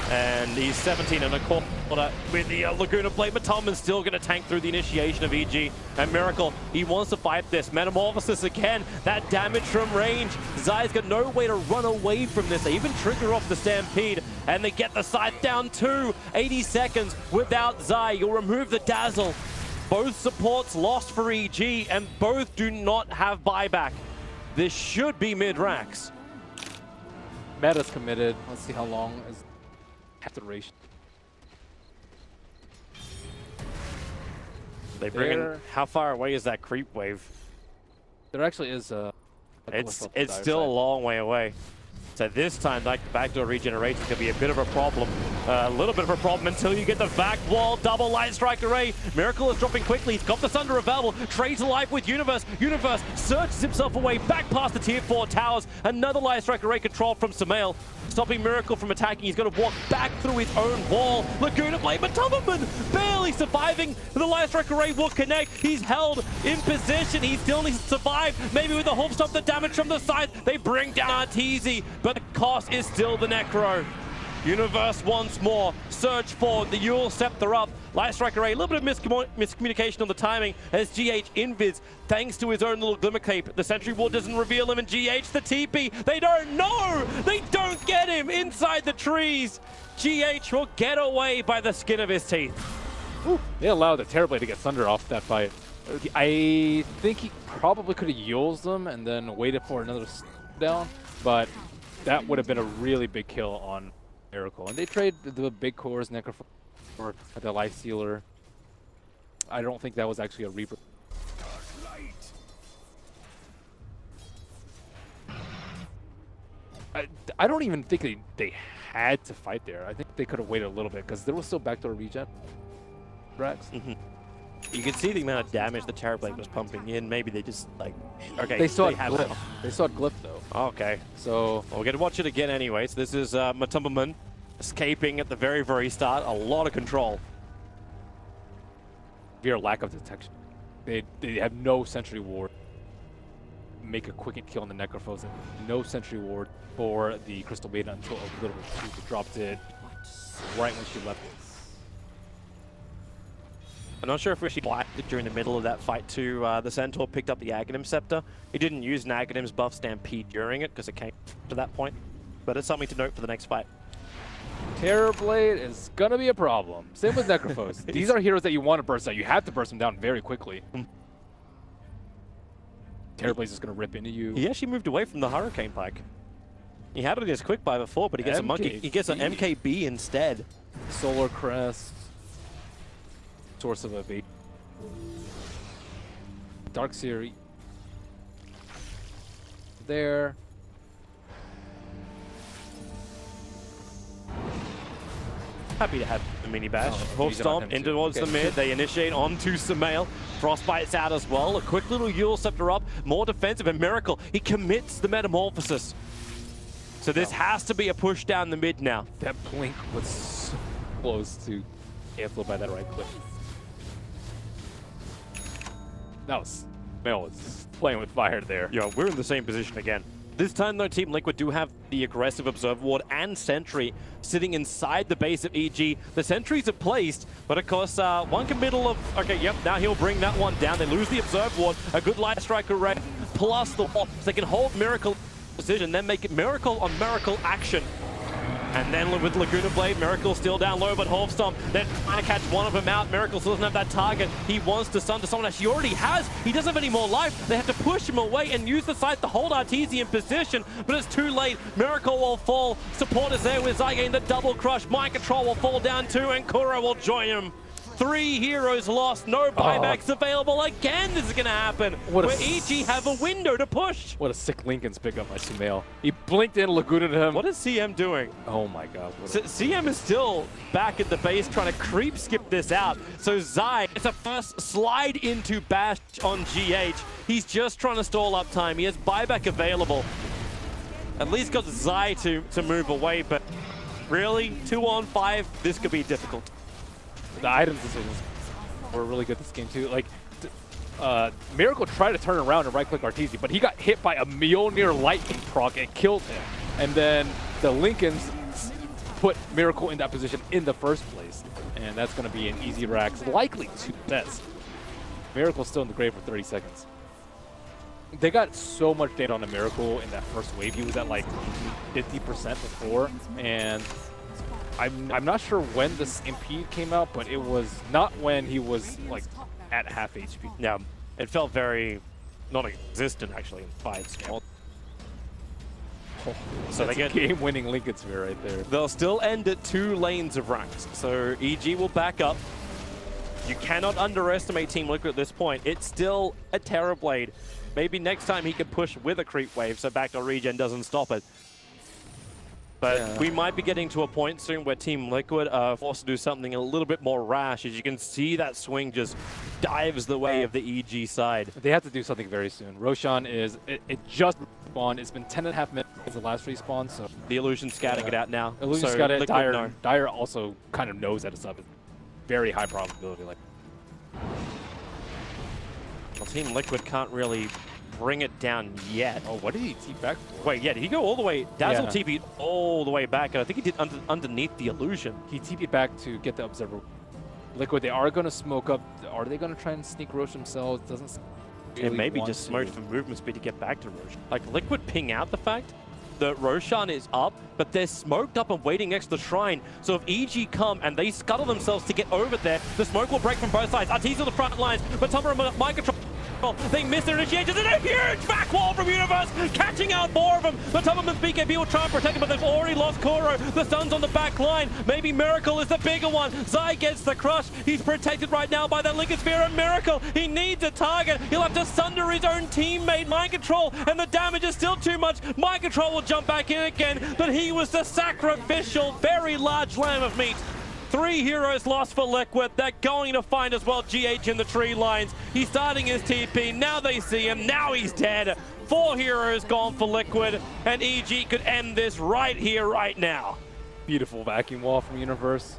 And he's 17 and a quarter with the Laguna Blade. Matumman's still going to tank through the initiation of EG. And Miracle, he wants to fight this. Metamorphosis again. That damage from range. Zai's got no way to run away from this. They even trigger off the Stampede. And they get the scythe down to 80 seconds without Zai. You'll remove the Dazzle. Both supports lost for EG. And both do not have buyback. This should be mid-racks. Meta's committed. Let's see how long is duration. They bring in, how far away is that creep wave? There actually is a it's still a long way away. So this time, like the backdoor regeneration could be a bit of a problem. A little bit of a problem until you get the back wall double Light Strike array. Miracle is dropping quickly. He's got the Thunder available. Trades alive with Universe. Universe searches himself away back past the tier 4 towers. Another Light Strike array controlled from Sumail. Stopping Miracle from attacking. He's going to walk back through his own wall. Laguna Blade, but Tubman barely surviving. The Light Strike array will connect. He's held in position. He still needs to survive. Maybe with the Hoof Stop, the damage from the side. They bring down Arteezy, but the cost is still the Necro. Universe once more. Surge forward. The Yule Scepter up. Light Strike array. A little bit of miscommunication on the timing as GH invis thanks to his own little Glimmer Cape. The Sentry Ward doesn't reveal him, and GH the TP. They don't know. They don't get him inside the trees. GH will get away by the skin of his teeth. Ooh, they allowed the Terrorblade to get Thunder off that fight. I think he probably could have Yules them and then waited for another down, but that would have been a really big kill on Miracle. And they trade the big cores, Necrophore, or the Life Stealer. I don't think that was actually a Reaper. I don't even think they had to fight there. I think they could have waited a little bit because there was still backdoor regen. Rex. You can see the amount of damage the Terrorblade was pumping in. Maybe they just like, okay. They saw Glyph. They saw Glyph though. Okay. So we're going to watch it again anyway. So this is Matumman escaping at the very, very start. A lot of control. Severe lack of detection. They have no Sentry Ward. Make a quick kill on the Necrophos. And no Sentry Ward for the Crystal Beta until a little bit. She dropped it right when she left it. I'm not sure if we actually blacked it during the middle of that fight too. The Centaur picked up the Aghanim Scepter. He didn't use Aghanim's buff Stampede during it because it came to that point. But it's something to note for the next fight. Terrorblade is going to be a problem. Same with Necrophos. These are heroes that you want to burst out. You have to burst them down very quickly. Terrorblade's just going to rip into you. He actually moved away from the Hurricane Pike. He had it in his quick buy before, but he gets a monkey. He gets an MKB instead. Solar Crest. Source of evasion. Darkseer there. Happy to have the mini bash. Oh, Hoof he's on him stomp in too. towards the Okay. mid. They initiate onto Sumail. Frostbite's out as well. A quick little Yule Scepter up. More defensive. And Miracle, he commits the Metamorphosis. So this has to be a push down the mid now. That blink was so close to canceled by that right click. That was Mel was playing with fire there. Yeah, we're in the same position again. This time, though, Team Liquid do have the aggressive Observer Ward and Sentry sitting inside the base of EG. The Sentries are placed, but of course, one middle of... Okay, yep, now he'll bring that one down. They lose the Observer Ward, a good Light Strike array, plus the wall. So they can hold Miracle position, then make it Miracle on Miracle action. And then with Laguna Blade, Miracle still down low, but Hoof then trying to catch one of them out. Miracle still doesn't have that target. He wants to stun to someone else. He already has. He doesn't have any more life. They have to push him away and use the scythe to hold Arteezy in position, but it's too late. Miracle will fall. Support is there with Zygain, the double crush. Mind Control will fall down too, and Kuro will join him. 3 heroes lost, no buybacks available again. This is going to happen. Where EG have a window to push. What a sick Lincoln's pickup by Sumail. He blinked in, Laguna to him. What is CM doing? Oh my god. CM is still back at the base trying to creep skip this out. So Zai, it's a first slide into Bash on GH. He's just trying to stall up time. He has buyback available. At least got Zai to move away, but really, 2-on-5, this could be difficult. The items decisions were really good this game too. Like, Miracle tried to turn around and right-click Arteezy, but he got hit by a Mjolnir lightning proc and killed him. And then the Lincolns put Miracle in that position in the first place. And that's going to be an easy Rax, likely 2 sets. Miracle's still in the grave for 30 seconds. They got so much data on the Miracle in that first wave. He was at like 50% before, and I'm not sure when this Impede came out, but it was not when he was like at half HP. Yeah, it felt very non-existent actually in 5 scale. So they get game-winning Lincoln Sphere right there. They'll still end at 2 lanes of ranks, so EG will back up. You cannot underestimate Team Liquid at this point. It's still a Terrorblade. Maybe next time he could push with a creep wave so backdoor regen doesn't stop it. But we might be getting to a point soon where Team Liquid are forced to do something a little bit more rash. As you can see, that swing just dives the way of the EG side. They have to do something very soon. Roshan is, it just spawned. It's been 10.5 minutes since the last respawn, so. The Illusion's scouting it out now. Illusion's got it. Dire also kind of knows that it's up. It's very high probability. Like, well, Team Liquid can't really bring it down yet. oh, what did he TP back for? Wait, yeah, did he go all the way? Dazzle Yeah. TP'd all the way back, and I think he did underneath the Illusion. He TP'd back to get the Observer. Liquid, they are going to smoke up. Are they going to try and sneak Roche themselves? Doesn't really It maybe want just to. smoked for movement speed to get back to Roshan. Like, Liquid ping out the fact that Roshan is up, but they're smoked up and waiting next to the shrine. So if EG come and they scuttle themselves to get over there, the smoke will break from both sides. Arteezy on the front lines, but Tumblr and Mind Control. They missed their initiations and a huge back wall from Universe, catching out more of them. The Tubberman's BKB will try and protect him, but they've already lost Kuro. The Sun's on the back line. Maybe Miracle is the bigger one. Zai gets the crush. He's protected right now by that Lincoln Sphere, and Miracle, he needs a target. He'll have to sunder his own teammate, Mind Control, and the damage is still too much. Mind Control will jump back in again, but he was the sacrificial, very large lamb of meat. 3 heroes lost for Liquid. They're going to find as well GH in the tree lines. He's starting his TP. Now they see him. Now he's dead. 4 heroes gone for Liquid, and EG could end this right here, right now. Beautiful vacuum wall from Universe.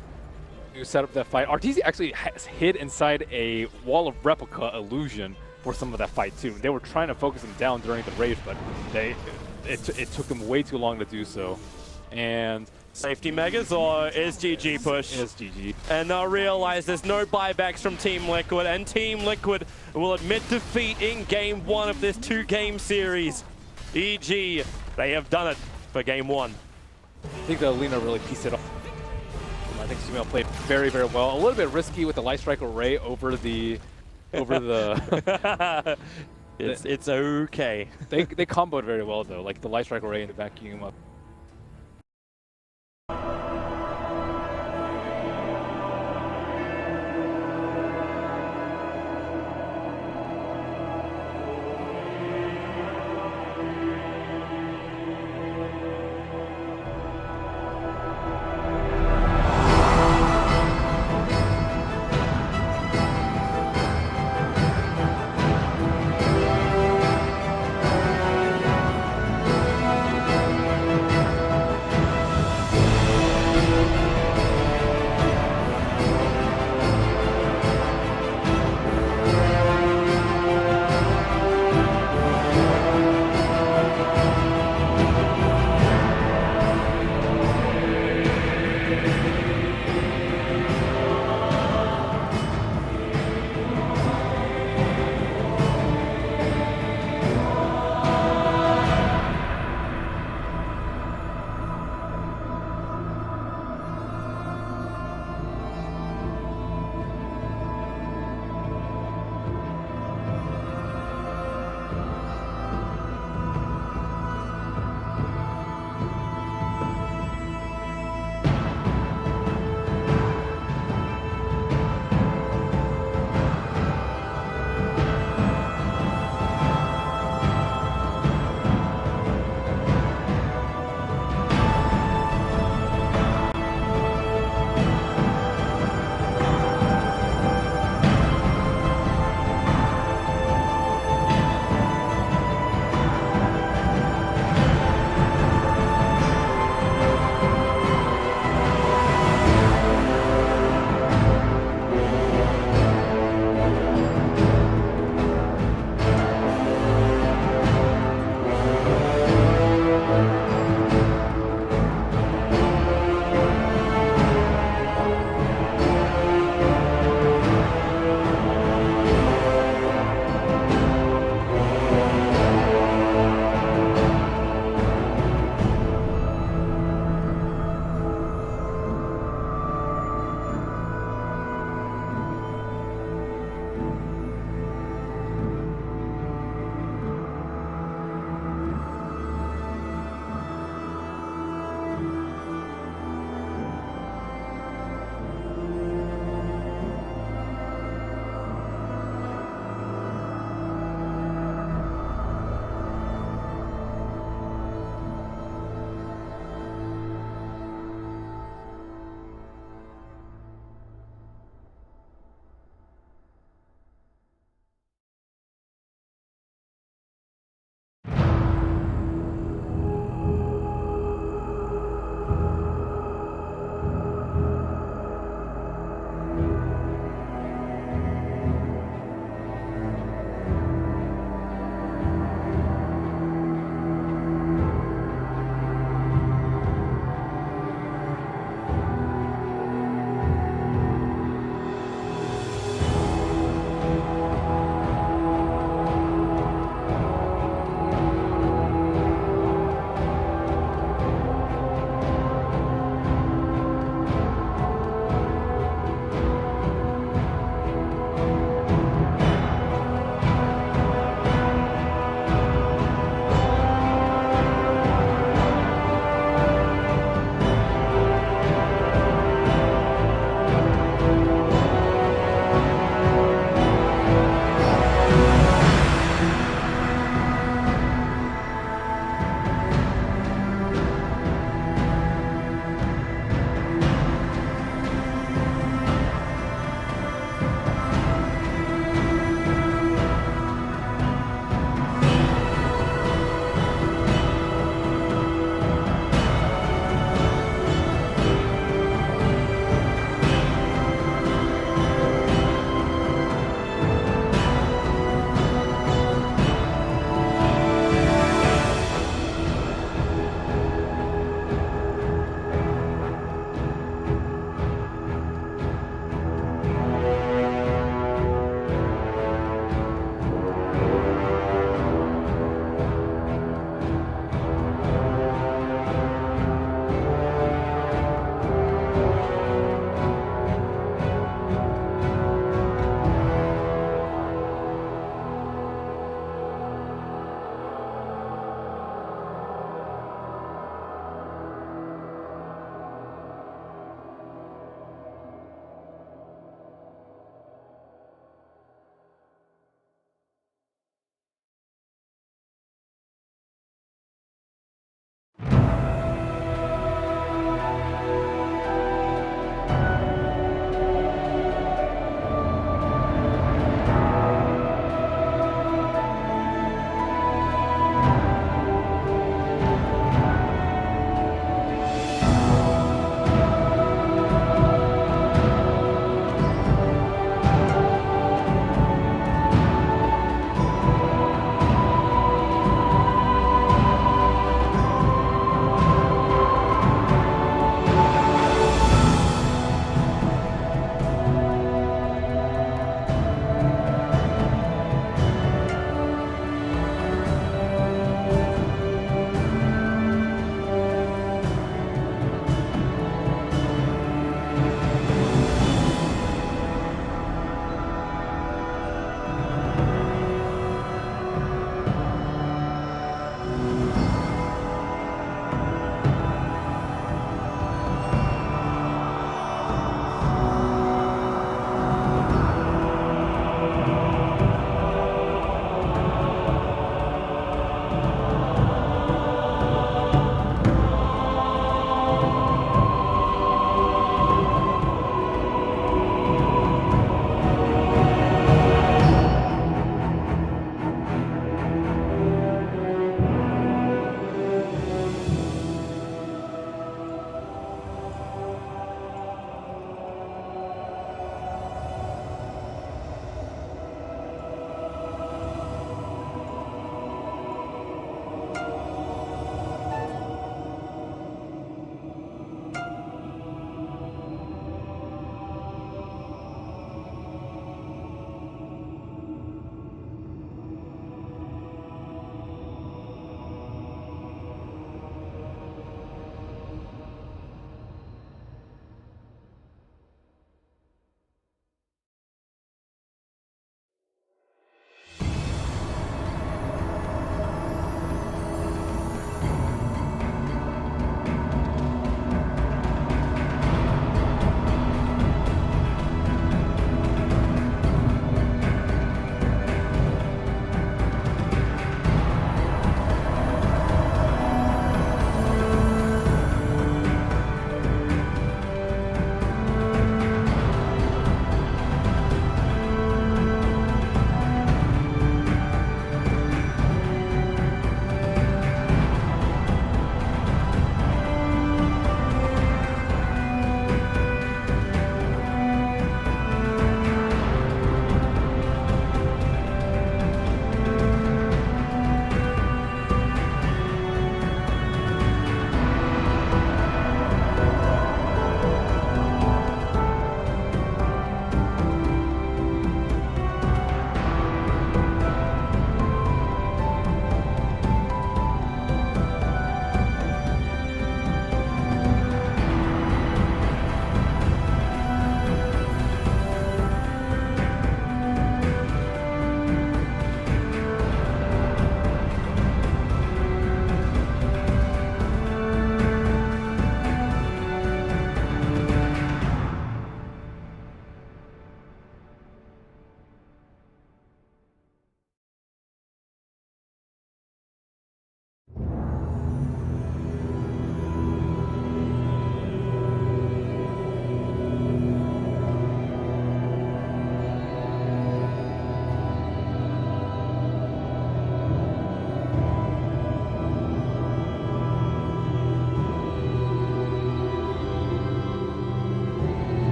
You set up that fight. Arteezy actually has hid inside a wall of replica illusion for some of that fight too. They were trying to focus him down during the raid, but it took them way too long to do so. And Safety megas or is GG push? is GG. And they'll realize there's no buybacks from Team Liquid, and Team Liquid will admit defeat in Game 1 of this 2-game series. EG, they have done it for Game 1. I think the Alina really pieced it off. I think Sumail played very, very well. A little bit risky with the Light Strike array over the It's okay. They comboed very well though, like the Light Strike array and the vacuum up.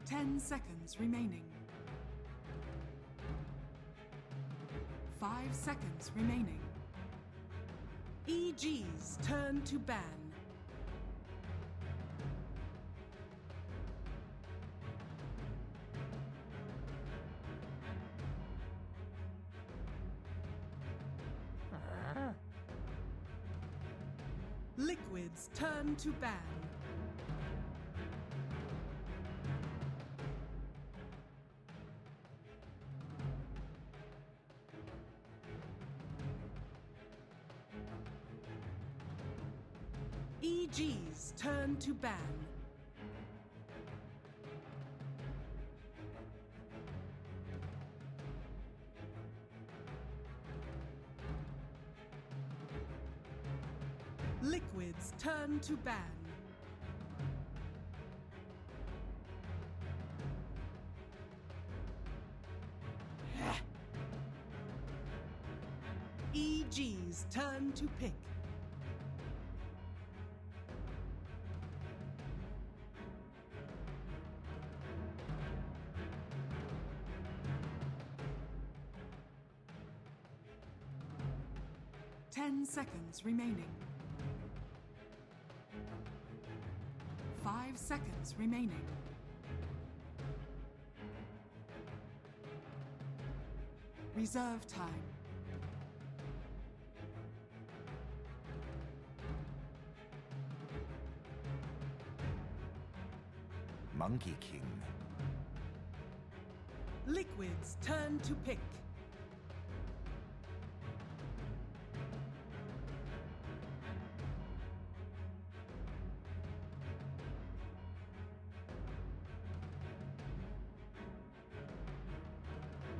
10 seconds remaining. 5 seconds remaining. EG's turn to ban. Liquid's turn to ban. EG's turn to ban. Liquid's turn to ban. EG's turn to pick. Ten seconds remaining. 5 seconds remaining. Reserve time. Monkey King. Liquid's turn to pick.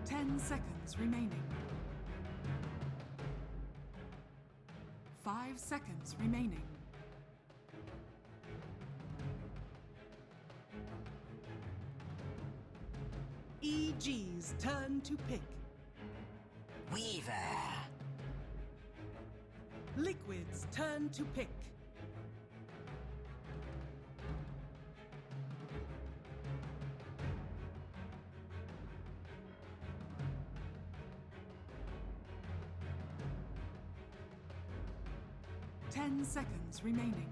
Ten seconds remaining. 5 seconds remaining. EG's turn to pick. Weaver. Liquid's turn to pick. Ten seconds remaining.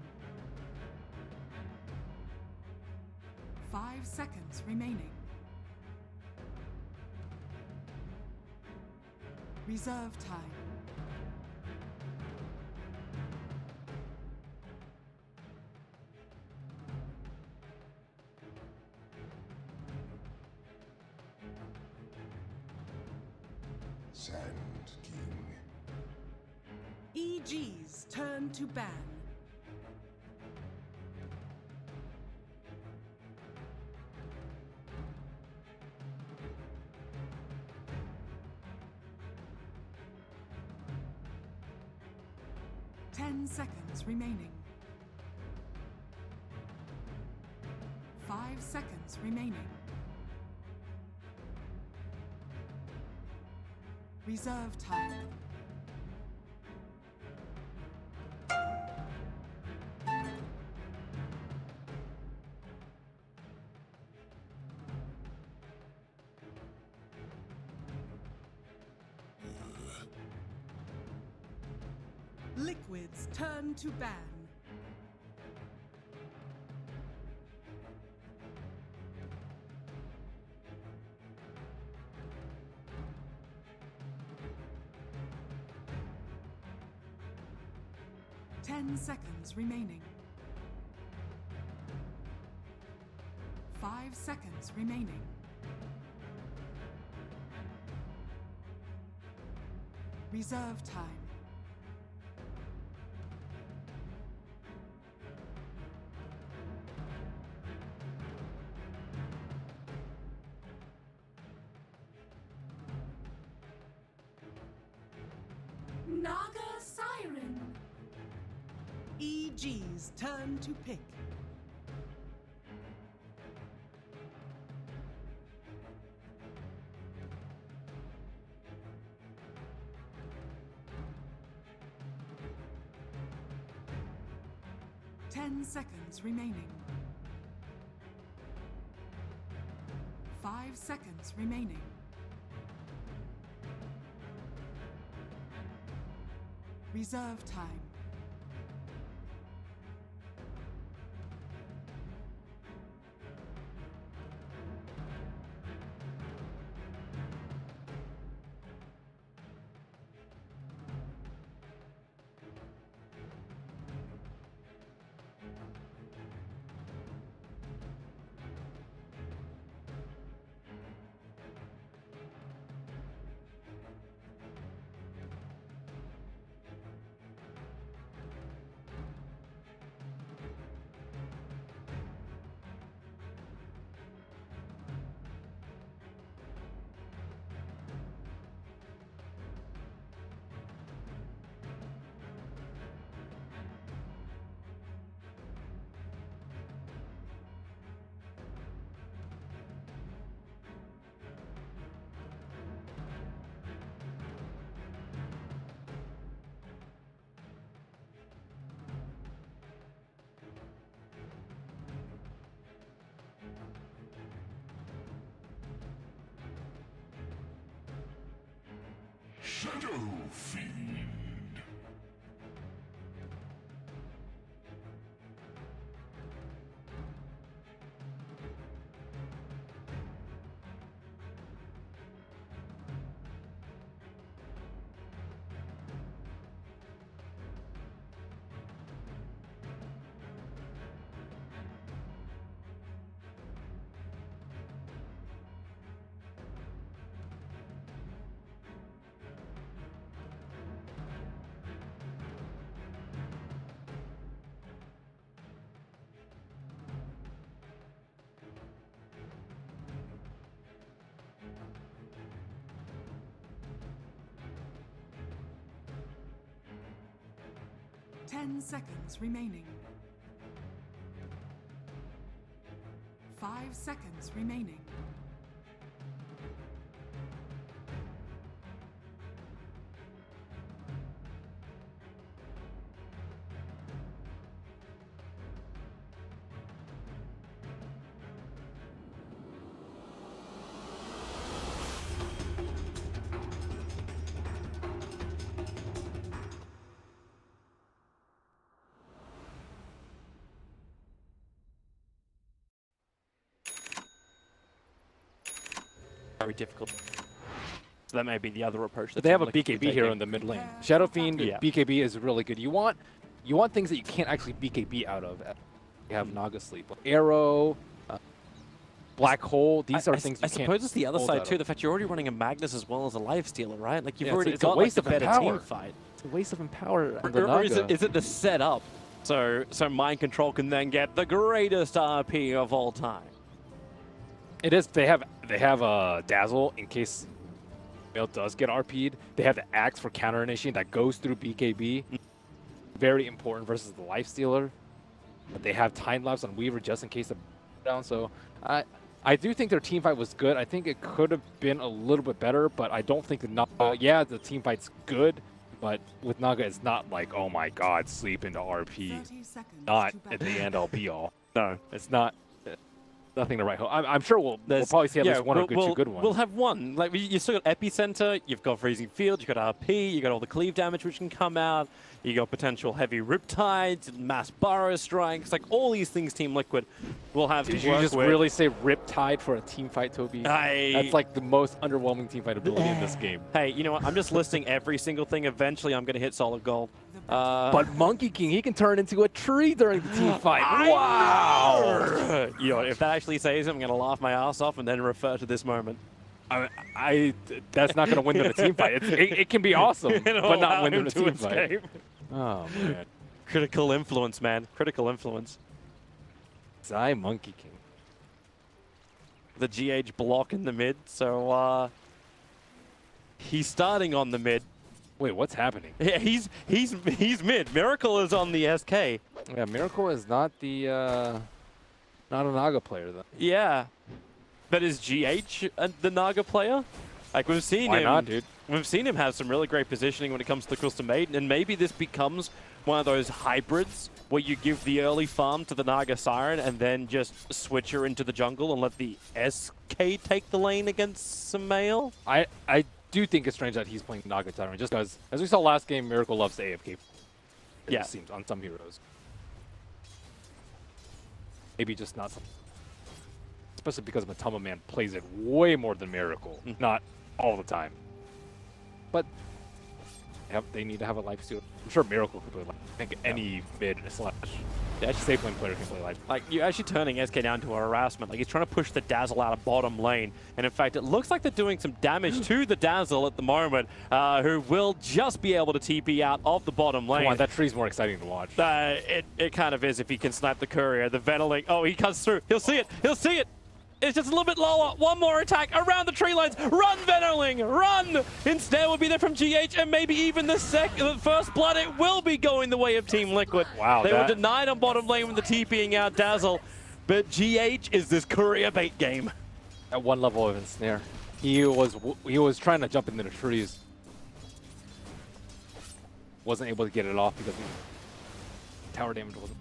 5 seconds remaining. Reserve time. Sand King. EG's turn to ban. Ten seconds remaining. 5 seconds remaining. Reserve time. Liquid's turn to ban. Ten seconds remaining. 5 seconds remaining. Reserve time. Naga Siren. EG's turn to pick. Ten seconds remaining. 5 seconds remaining. Reserve time. Shadow Fiend. Ten seconds remaining. 5 seconds remaining. Very difficult. So that may be the other approach. But that they have a Team Liquid could be BKB hero taking. in the mid lane. Shadow Fiend Yeah. BKB is really good. You want things that you can't actually BKB out of. You have Naga Sleep, Arrow, Black Hole. These are things you I can't. suppose it's the other hold side out too. of. The fact you're already running a Magnus as well as a Lifestealer, right? Like you've Yeah, already it's a got waste like, the of better team empower. fight. It's a waste of empower. on the Or is Naga. it the setup? So Mind Control can then get the greatest RP of all time. It is. They have Dazzle in case Mail does get RP'd. They have the Axe for counter initiating that goes through BKB. Very important versus the Lifestealer. But they have time lapse on Weaver just in case of down. So I do think their team fight was good. I think it could have been a little bit better, but I don't think the Naga. Yeah, the team fight's good, but with Naga, it's not like, oh my God, sleep into RP. 30 seconds Not to at the battle. end all be all. No, it's not. Nothing to write home. I'm sure we'll probably see at least one or two good ones. We'll have one. Like you still got Epicenter, you've got Freezing Field, you've got RP, you've got all the cleave damage which can come out, you got potential heavy Riptides, mass Burrow Strikes, like all these things Team Liquid will have Did to you work just with. really say Riptide for a team fight, Toby? That's like the most underwhelming team fight ability in this game. Hey, you know what? I'm just listing every single thing. Eventually, I'm going to hit solid gold. But Monkey King, he can turn into a tree during the team fight. Wow! You know, if that actually says it, I'm going to laugh my ass off and then refer to this moment. That's not going to win them a team fight. It can be awesome, but not win them a team fight. Escape. Oh, man. Critical influence, man. Critical influence. Zai Monkey King. The GH block in the mid, so he's starting on the mid. Wait, what's happening? Yeah, he's mid. Miracle is on the SK. Yeah, Miracle is not the not a Naga player though. Yeah, but is GH the Naga player? Like we've seen Why him. not, dude? We've seen him have some really great positioning when it comes to the Crystal Maiden, and maybe this becomes one of those hybrids where you give the early farm to the Naga Siren and then just switch her into the jungle and let the SK take the lane against Samael? I do think it's strange that he's playing Naga Tyrant, just because, as we saw last game, Miracle loves to AFK. Yeah. It seems, on some heroes. Maybe just not some. Especially because Matama Man plays it way more than Miracle. Not all the time. But they need to have a life steal. I'm sure Miracle can play life. I think any mid slash safe lane player can play life. Like, you're actually turning SK down to a harassment. Like, he's trying to push the Dazzle out of bottom lane. And in fact, it looks like they're doing some damage to the Dazzle at the moment, who will just be able to TP out of the bottom lane. Come on, that tree's more exciting to watch. It kind of is if he can snipe the courier. The Venaling, oh, he cuts through. He'll see it. He'll see it. It's just a little bit lower. One more attack around the tree lines. Run, Venaling, run! Instead, will be there from GH and maybe even the first blood. It will be going the way of Team Liquid. Wow, they were denied on bottom lane with the TPing out Dazzle, but GH is this courier bait game. At one level of ensnare, he was trying to jump into the trees. Wasn't able to get it off because tower damage wasn't.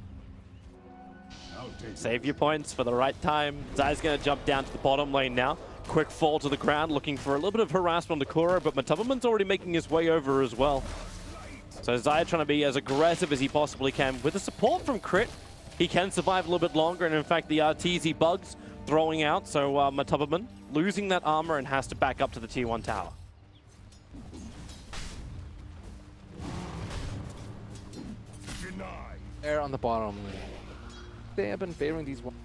Save your points for the right time. Zai's going to jump down to the bottom lane now. Quick fall to the ground, looking for a little bit of harassment on the Kuro, but Matabaman's already making his way over as well. So Zai trying to be as aggressive as he possibly can. With the support from Crit, he can survive a little bit longer, and in fact the TZ bugs throwing out, so Matabaman losing that armor and has to back up to the T1 tower. There on the bottom lane. They have been favoring these ones.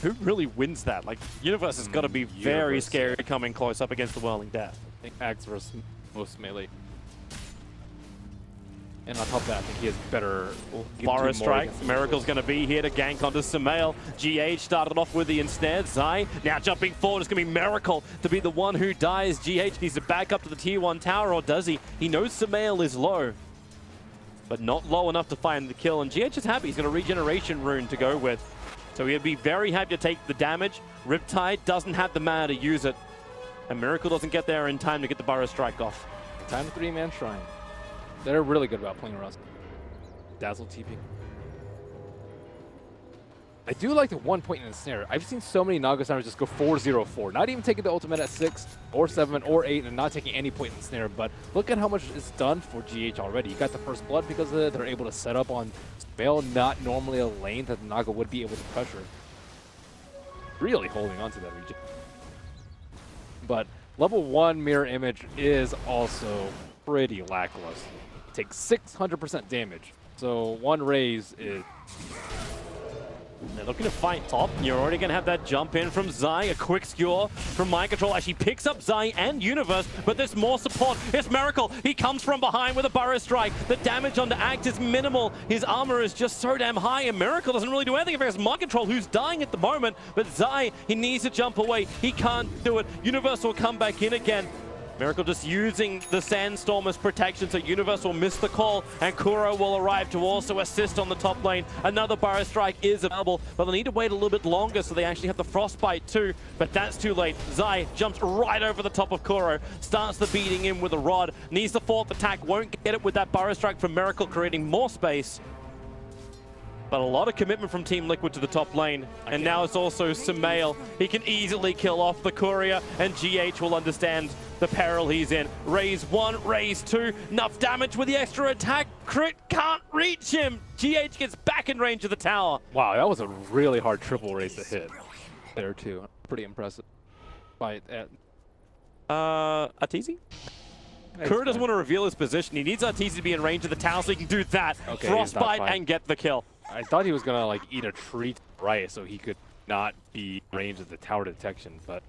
Who really wins that? Like, Universe has got to be very scary coming close up against the Whirling Death. I think Axe versus most melee. And on top of that, I think he has better... Borrow Strike. Miracle's going to be here to gank onto Samael. GH started off with the ensnared. Zai now jumping forward. It's going to be Miracle to be the one who dies. GH needs to back up to the tier 1 tower, or does he? He knows Samael is low, but not low enough to find the kill. And GH is happy. He's got a regeneration rune to go with. So he'd be very happy to take the damage. Riptide doesn't have the mana to use it. And Miracle doesn't get there in time to get the Burrow Strike off. Time 3-man Shrine. They're really good about playing around. Dazzle TP. I do like the 1 point in the snare. I've seen so many Naga Snipers just go 4-0-4. Not even taking the ultimate at 6 or 7 or 8 and not taking any point in the snare. But look at how much is done for GH already. You got the first blood because of it. They're able to set up on Spell, not normally a lane that the Naga would be able to pressure. Really holding on to that region. But level 1 mirror image is also pretty lackluster. It takes 600% damage. So one raise is... They're looking to fight top. You're already going to have that jump in from Zai. A quick skewer from Mind Control. Actually picks up Zai and Universe, but there's more support. It's Miracle. He comes from behind with a Burrow Strike. The damage on the Act is minimal. His armor is just so damn high, and Miracle doesn't really do anything against Mind Control, who's dying at the moment. But Zai, he needs to jump away. He can't do it. Universe will come back in again. Miracle just using the Sandstorm as protection, so Universe will miss the call, and Kuro will arrive to also assist on the top lane. Another Burrow Strike is available, but they'll need to wait a little bit longer so they actually have the Frostbite too, but that's too late. Zai jumps right over the top of Kuro, starts the beating in with a rod, needs the 4th attack, won't get it with that Burrow Strike from Miracle, creating more space. But a lot of commitment from Team Liquid to the top lane. And now it's also Samael. He can easily kill off the Courier, and GH will understand the peril he's in. Raise 1, raise 2. Enough damage with the extra attack. Crit can't reach him. GH gets back in range of the tower. Wow, that was a really hard triple raise to hit there too. Pretty impressive. By Arteezy? Kuro doesn't want to reveal his position. He needs Arteezy to be in range of the tower so he can do that. Okay, Frostbite and get the kill. I thought he was gonna like eat a tree right so he could not be in range of the tower detection, but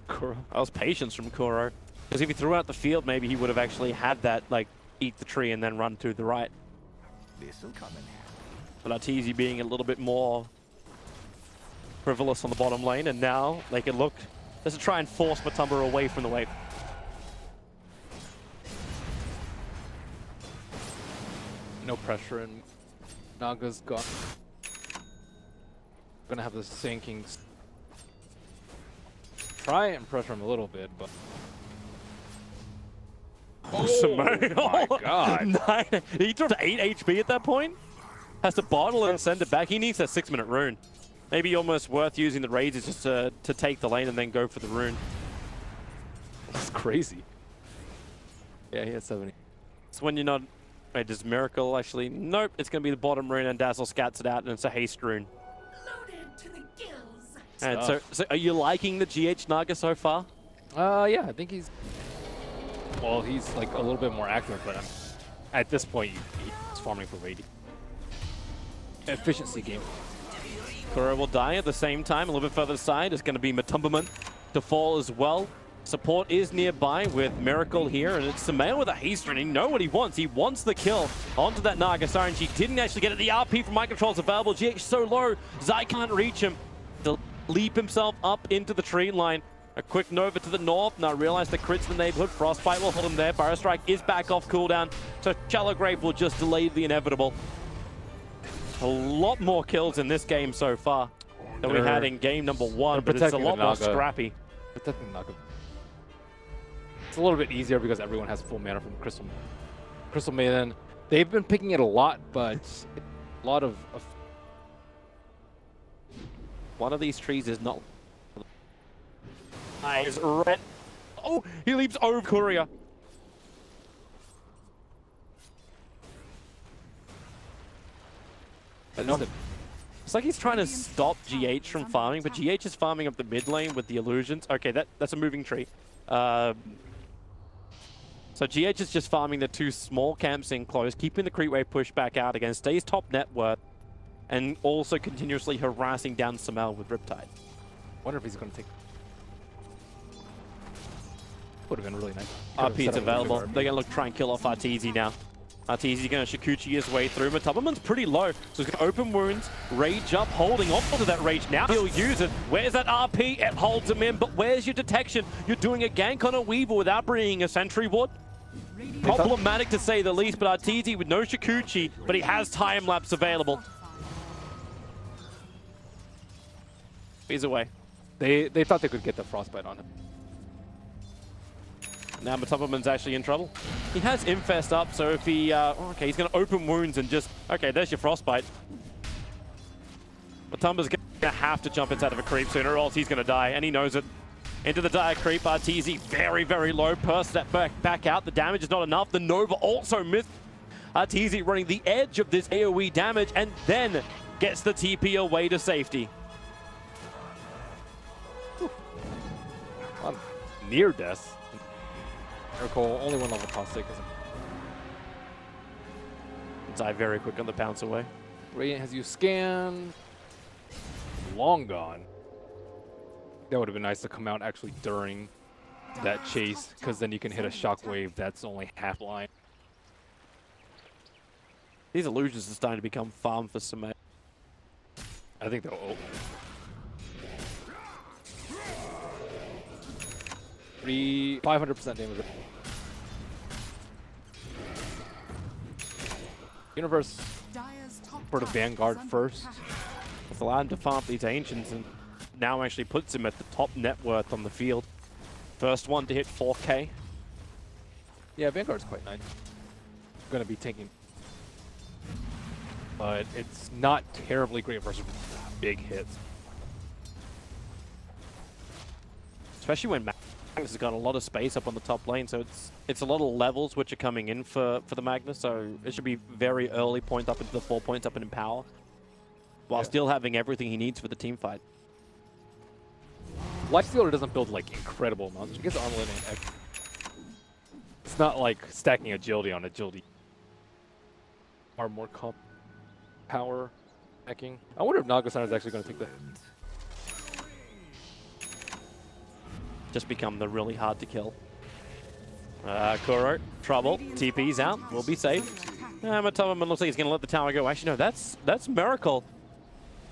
Kuro. That was patience from Kuro. Because if he threw out the field, maybe he would have actually had that, like, eat the tree and then run to the right. This'll come in handy. But Arteezy being a little bit more frivolous on the bottom lane, and now they can look just to try and force Matumba away from the wave. no pressure, and Naga's gone. Gonna have the sinking. Try and pressure him a little bit, but Simone. Oh my god. He dropped 8 HP at that point. Has to bottle and send it back. He needs that 6-minute rune. Maybe almost worth using the raids just to take the lane and then go for the rune. That's crazy. Yeah, he had 70. It's when you're not... Wait, does Miracle actually... Nope, it's going to be the bottom rune and Dazzle scats it out and it's a haste rune. Loaded to the gills. And so are you liking the GH Naga so far? Yeah, I think he's... Well, he's like a little bit more active, but at this point, he's farming for raiding. Efficiency game. Kuro will die at the same time. A little bit further side is going to be Matumbaman to fall as well. Support is nearby with Miracle here, and it's Samael with a haste rune. You know what he wants. He wants the kill onto that Naga Siren. She didn't actually get it. The RP from Mind Control is available. GH so low, Zai can't reach him. To leap himself up into the tree line. A quick Nova to the north. Now realize the crits in the neighborhood. Frostbite will hold him there. Fire Strike is back off cooldown. So Shallow Grave will just delay the inevitable. A lot more kills in this game so far than we had in game number 1, but it's a lot more scrappy. Protecting Naga. It's a little bit easier because everyone has full mana from Crystal Maiden. They've been picking it a lot, but a lot of one of these trees is not. Nice red. Oh, he leaps over Courier. It's like he's trying to stop GH from farming, but GH is farming up the mid lane with the illusions. Okay, that's a moving tree. So GH is just farming the 2 small camps in close, keeping the creep wave push back out again, stays top net worth, and also continuously harassing down Samel with Riptide. Wonder if he's going to take... Would have been really nice. RP is available. They're going to try and kill off Arteezy now. Arteezy going to Shikuchi his way through. Matabaman's pretty low, so he's going to open wounds, rage up, holding on to that rage. Now he'll use it. Where's that RP? It holds him in, but where's your detection? You're doing a gank on a Weaver without bringing a Sentry Ward. Problematic to say the least, but Arteezy with no Shikuchi, but he has time lapse available. He's away. They thought they could get the Frostbite on him. Now Matabaman's actually in trouble. He has Infest up, so if he... okay, he's going to open wounds and just... Okay, there's your Frostbite. Matumba's going to have to jump inside of a creep sooner or else he's going to die, and he knows it. Into the dire creep, Arteezy very, very low. Burst that back out. The damage is not enough. The Nova also missed. Arteezy running the edge of this AoE damage and then gets the TP away to safety. Near death. Miracle, only one level cost 6. Zai very quick on the pounce away. Radiant has you scan. Long gone. That would have been nice to come out actually during that chase, because then you can hit a shockwave that's only half line. These illusions are starting to become farm for Samael. I think they'll... 500% damage. Universe for the Vanguard first. It's allowed him to farm these Ancients and now actually puts him at the top net worth on the field. First one to hit 4K. Yeah, Vanguard's quite nice. Going to be taking... But it's not terribly great versus big hits. Especially when Magnus has got a lot of space up on the top lane, so it's a lot of levels which are coming in for the Magnus, so it should be very early point up into the 4 points up in power, while still having everything he needs for the team fight. Lifestealer doesn't build like incredible amounts. It gets armor and X. It's not like stacking agility on agility. Or more comp power hacking. I wonder if Nagasana is actually going to take the... Just become the really hard to kill. Kuro, trouble. TP's out. We'll be safe. Matabaman looks like he's going to let the tower go. Actually, no, that's Miracle.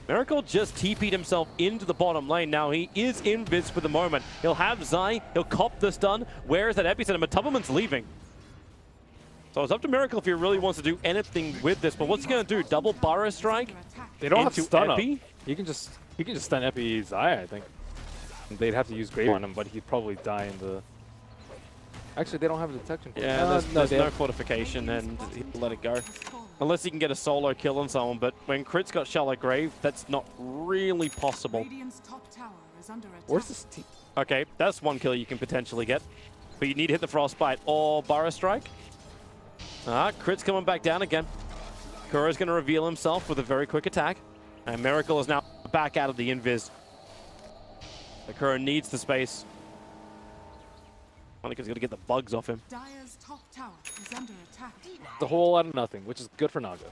Miracle just TP'd himself into the bottom lane. Now he is invis for the moment. He'll have Zai. He'll cop the stun. Where is that epicenter? Matabaman's leaving. So it's up to Miracle if he really wants to do anything with this. But what's he going to do? Double Burrow Strike? They don't have to stun Epi? him. He can just stun Epi Zai, I think. They'd have to use Grave on him, but he'd probably die in the... Actually, they don't have a detection. Yeah, no, there's no fortification, and he'll let it go. Unless he can get a solo kill on someone, but when Crit's got Shallow Grave, that's not really possible. Radiant's top tower is under attack. Where's this team? Okay, that's one kill you can potentially get. But you need to hit the Frostbite or Burrow Strike. Crit's coming back down again. Kuro's going to reveal himself with a very quick attack. And Miracle is now back out of the invis. Kuro needs the space. Monica's going to get the bugs off him. Dire's top tower is under attack. The whole lot of nothing, which is good for Naga.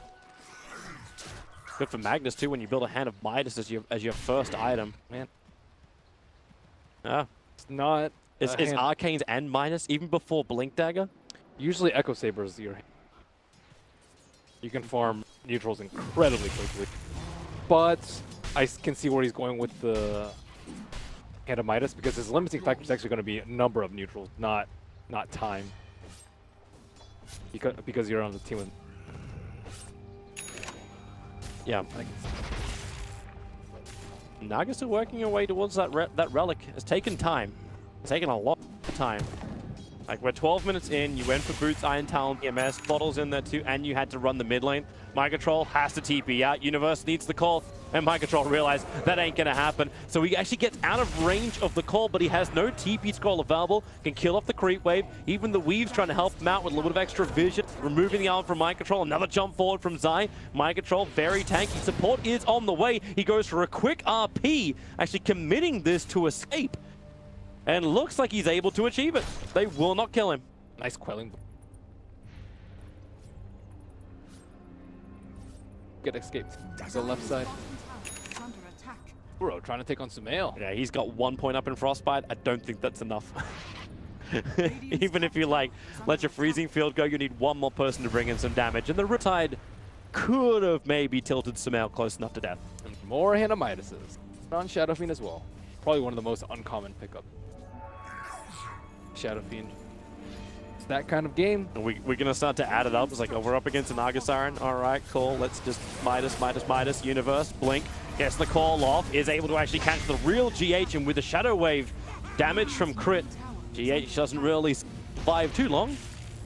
Good for Magnus, too, when you build a Hand of Midas as your first item. Man. Ah. It's not... Is Arcanes and Midas even before Blink Dagger? Usually Echo Saber is your... You can farm neutrals incredibly quickly. But I can see where he's going with the Hand of Midas, because his limiting factor is actually going to be a number of neutrals, not time. Because you're on the team with... Yeah. Naga's still working your way towards that relic. It's taken time. It's taken a lot of time. Like, we're 12 minutes in, you went for Boots, Iron Talon, EMS, Bottles in there too, and you had to run the mid lane. Mycontrol has to TP out, Universe needs the call, and Mycontrol realized that ain't gonna happen. So he actually gets out of range of the call, but he has no TP scroll available, can kill off the creep wave. Even the Weave's trying to help him out with a little bit of extra vision, removing the arm from Mycontrol. Another jump forward from Zai. Mycontrol, very tanky. Support is on the way. He goes for a quick RP, actually committing this to escape. And looks like he's able to achieve it. They will not kill him. Nice quelling. Get escaped. The left side. Is under attack. Kuro trying to take on Sumail. Yeah, he's got 1 point up in Frostbite. I don't think that's enough. Even if you let your freezing field go, you need one more person to bring in some damage. And the Riptide could have maybe tilted Sumail close enough to death. And more Hand of Midases. On Shadow Fiend as well. Probably one of the most uncommon pickup. Shadow Fiend. It's that kind of game. And we're going to start to add it up. It's like, oh, we're up against an Naga Siren. All right, cool. Let's just Midas, Universe, Blink. Gets the call off. Is able to actually catch the real GH. And with the Shadow Wave damage from Crit, GH doesn't really survive too long.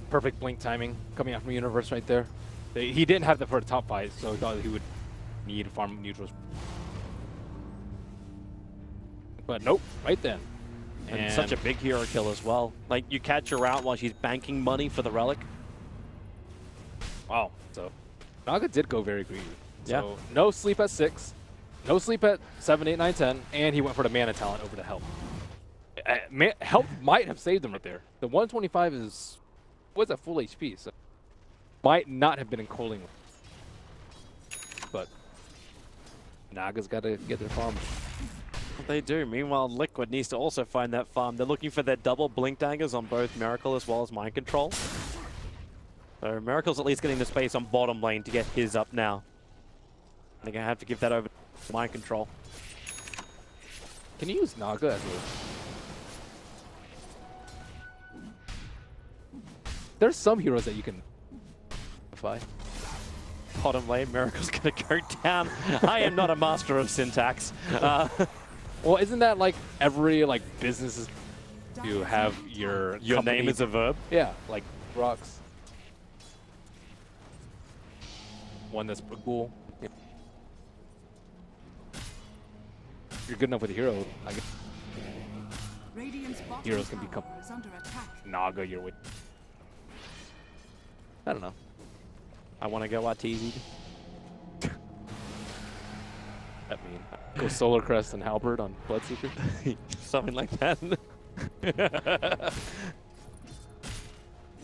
Perfect Blink timing coming out from Universe right there. He didn't have that for the top fight, so he thought he would need to farm neutrals. But nope, right then. And such a big hero kill as well. Like, you catch her out while she's banking money for the relic. Wow. So Naga did go very greedy. Yeah. So no sleep at 6, no sleep at 7, 8, 9, 10, and he went for the mana talent over the help. Help might have saved him right there. The 125 was at full HP, so might not have been in Coaling. But Naga's got to get their farm. They do. Meanwhile, Liquid needs to also find that farm. They're looking for their double Blink Daggers on both Miracle as well as Mycontrol. So Miracle's at least getting the space on bottom lane to get his up now. They're going to have to give that over to Mycontrol. Can you use Naga as a... There's some heroes that you can modify. Bottom lane, Miracle's going to go down. I am not a master of syntax. Well, isn't that like every business is you have your company name is a verb? Yeah, like rocks. One that's cool. Yeah. You're good enough with a hero. I guess Radiant's bottom heroes can become tower is under attack. Naga. You're with. I don't know. I want to go Arteezy. That mean go Solar Crest and Halberd on Bloodseeker. Something like that.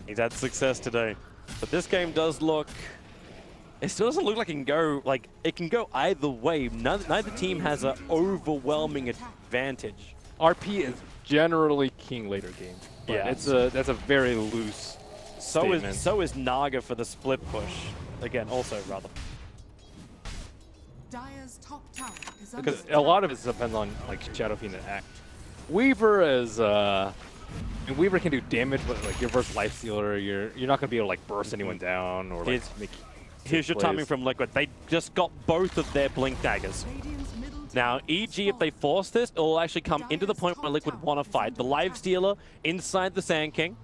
He's had success today. But this game does look... It still doesn't look like it can go... it can go either way. Neither team has an overwhelming advantage. RP is generally king later game. But Yeah. that's a very loose statement. So is Naga for the split push. Again, also rather. Dire's top tower is under Because attack. a lot of it depends on Shadow Fiend and Act. Weaver is and Weaver can do damage, but you're versus Lifestealer, you're not gonna be able to burst anyone down or make. Here's your timing from Liquid. They just got both of their Blink Daggers. Radiant's middle Now, tower EG, is if they force this, it will actually come into the point where Liquid want to fight. The Lifestealer inside the Sand King.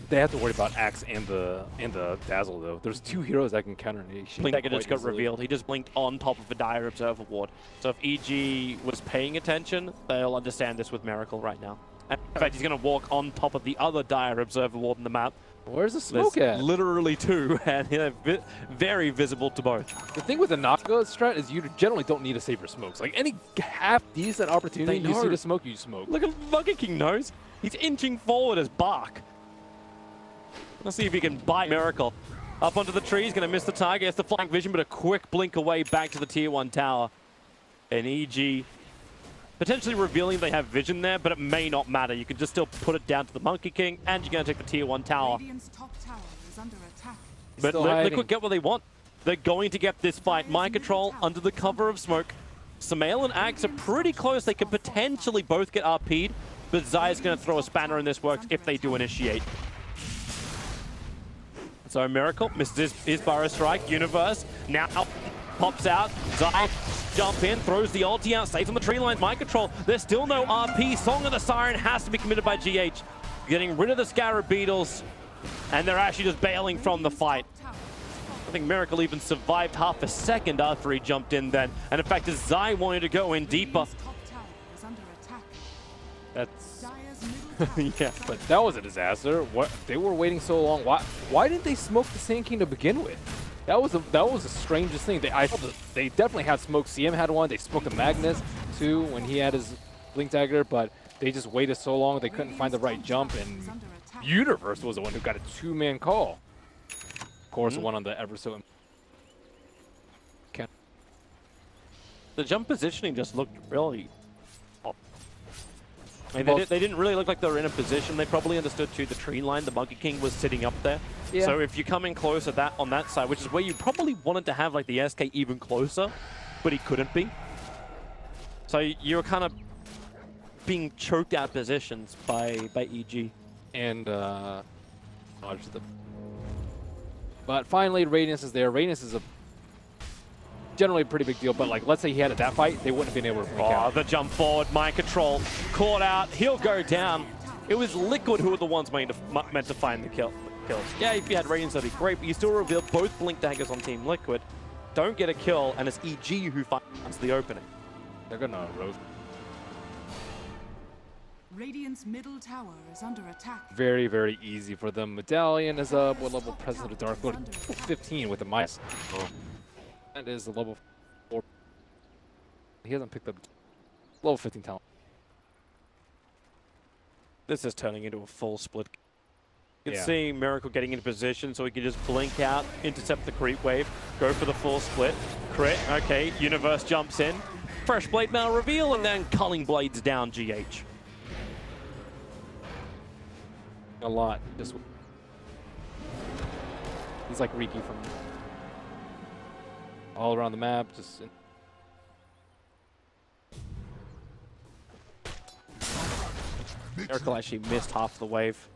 They have to worry about Axe and the Dazzle though. There's 2 heroes that can counter Nation. Blink Dagger just got revealed. He just blinked on top of a Dire Observer ward. So if EG was paying attention, they'll understand this with Miracle right now. And in fact, he's going to walk on top of the other Dire Observer ward in the map. Where's the smoke There's at? literally 2, and they're very visible to both. The thing with the Naga strat is you generally don't need to save your smokes. Like any half decent opportunity you see to smoke, you smoke. Look at Bucket King knows. He's inching forward as Bark. Let's see if he can bite Miracle. Up onto the tree, he's going to miss the target. Has the flank vision, but a quick blink away back to the tier 1 tower. And EG potentially revealing they have vision there, but it may not matter. You can just still put it down to the Monkey King, and you're going to take the tier 1 tower. Radiant's top tower is under attack. But Liquid get what they want. They're going to get this fight. Mind Control under the cover of smoke. Samael and Axe are pretty close. They could potentially both get RP'd, but Zaya's going to throw a spanner in this works if they do initiate. So Miracle misses his Burrow Strike. Universe now pops out. Zaya jump in, throws the ulti out, safe on the tree line. Mind Control, there's still no RP. Song of the Siren has to be committed by GH. Getting rid of the Scarab Beetles, and they're actually just bailing from the fight. I think Miracle even survived half a second after he jumped in then. And in fact, as Zai wanted to go in deeper. Radiant's top tower is under attack. That's Dire's middle tower Yeah, is but under that was a disaster. What they were waiting so long. Why didn't they smoke the Sand King to begin with? That was the strangest thing. They definitely had smoke. CM had one. They smoked the Magnus too when he had his Blink Dagger, but they just waited so long they couldn't find the right jump, and Universe was the one who got a 2-man call. Of course, the one on the ever so. the jump positioning just looked really off. I mean, they didn't really look like they were in a position. They probably understood too the tree line. The Monkey King was sitting up there. Yeah. So if you come in close at that on that side, which is where you probably wanted to have like the SK even closer, but he couldn't be. So you're kind of being choked out positions by EG. And but finally, Radiance is there. Radiance is a generally a pretty big deal, but like let's say he had that fight, they wouldn't have been able to blink out. The jump forward, Mind Control, caught out. He'll go down. It was Liquid who were the ones meant to find the kills. Yeah, if you had Radiance, that'd be great, but you still reveal both Blink Daggers on Team Liquid. Don't get a kill, and it's EG who finds the opening. They're gonna roast. Radiant's middle tower is under attack. Very, very easy for them. Medallion is up. What level? President of Dark Lord? 15 with the mice. Oh. That is the level 4. He hasn't picked up level 15 talent. This is turning into a full split. You can Yeah. see Miracle getting into position so he can just blink out, intercept the creep wave, go for the full split. Crit, okay, Universe jumps in. Fresh Blade Mail reveal, and then Culling Blades down GH. A lot. Just he's like Riki from all around the map. Just Miracle actually missed half the wave.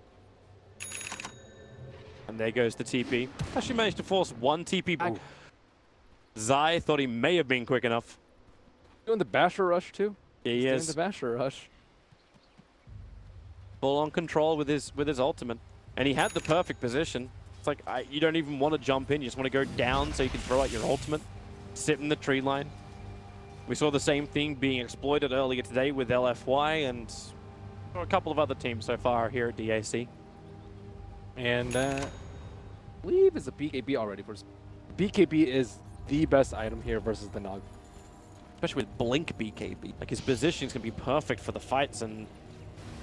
And there goes the TP. Actually managed to force one TP back. Zai thought he may have been quick enough. doing the Basher Rush too. Yeah, he He's doing is. the Basher Rush. Full on control with his ultimate. And he had the perfect position. It's like, you don't even want to jump in. You just want to go down so you can throw out your ultimate. Sit in the tree line. We saw the same thing being exploited earlier today with LFY and a couple of other teams so far here at DAC. And I believe it's a BKB already. BKB is the best item here versus the Nog. Especially with Blink BKB. Like, his positioning's going to be perfect for the fights, and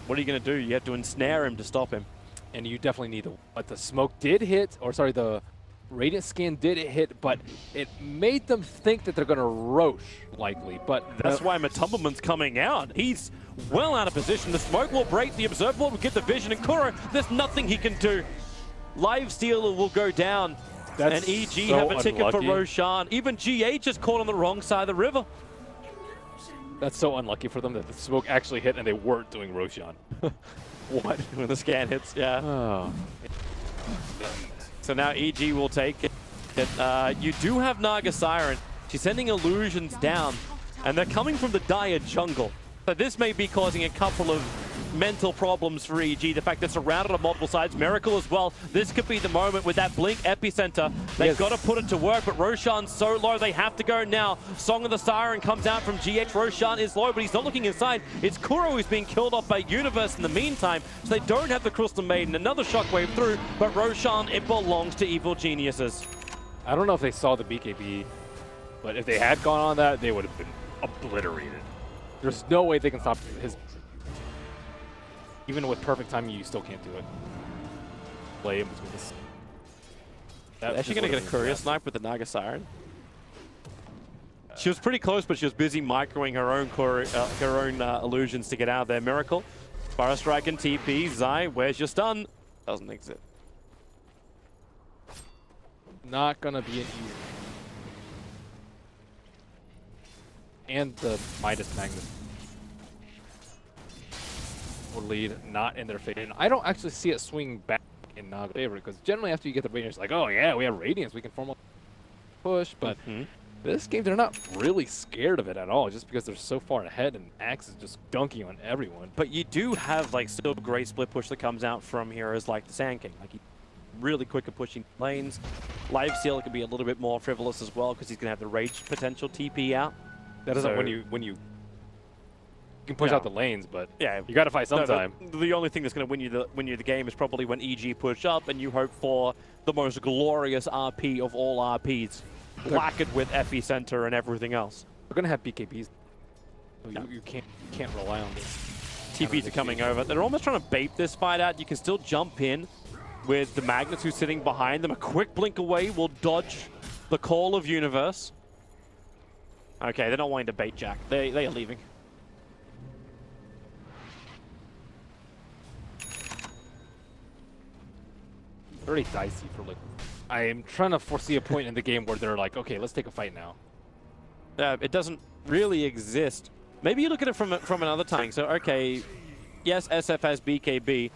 what are you going to do? You have to ensnare him to stop him. And you definitely need to. But the smoke did hit, or sorry, the Radiant skin did hit, but it made them think that they're going to Roche, likely. But That's why Matumbaman's coming out. He's well out of position. The smoke will break, the Observer will get the vision, and Kuro, there's nothing he can do. Live Stealer will go down. That's and EG so have a ticket for unlucky. Roshan. Even GH is caught on the wrong side of the river. That's so unlucky for them that the smoke actually hit and they weren't doing Roshan. What? When the scan hits, yeah. Oh. So now EG will take it. You do have Naga Siren. She's sending illusions down, and they're coming from the dire jungle. So this may be causing a couple of mental problems for EG. The fact they're surrounded on multiple sides. Miracle as well. This could be the moment with that Blink epicenter. They've got to put it to work, but Roshan's so low, they have to go now. Song of the Siren comes out from GH. Roshan is low, but he's not looking inside. It's Kuro who's being killed off by Universe in the meantime, so they don't have the Crystal Maiden. Another shockwave through, but Roshan, it belongs to Evil Geniuses. I don't know if they saw the BKB, but if they had gone on that, they would have been obliterated. There's no way they can stop his... Even with perfect timing, you still can't do it. Play in between this. Actually going to get a courier snipe with the Naga Siren. She was pretty close, but she was busy microing her own illusions to get out of there. Miracle, Fire Strike and TP. Zai, where's your stun? Doesn't exist. Not gonna be an easy. And the Midas Magnus will lead not in their favor. And I don't actually see it swing back in Naga's favor, because generally after you get the Radiance, it's like, oh yeah, we have Radiance, we can form a push, but this game they're not really scared of it at all, just because they're so far ahead and Axe is just dunking on everyone. But you do have like still a great split push that comes out from heroes like the Sand King. Like, he really quick at pushing lanes. Live Seal can be a little bit more frivolous as well, because he's gonna have the Rage potential TP out. That doesn't when you can push out the lanes, but yeah, you got to fight sometime. The only thing that's going to win you the game is probably when EG push up and you hope for the most glorious RP of all RPs, blackened with FE Center and everything else. We're gonna have BKBs. So you can't rely on this. TPs are coming over. They're almost trying to bait this fight out. You can still jump in with the Magnus who's sitting behind them. A quick blink away will dodge the call of Universe. Okay, they're not wanting to bait Jack. They are leaving. Very dicey for Liquid. I am trying to foresee a point in the game where they're like, okay, let's take a fight now. It doesn't really exist. Maybe you look at it from another timing. So, okay, yes, SF has BKB.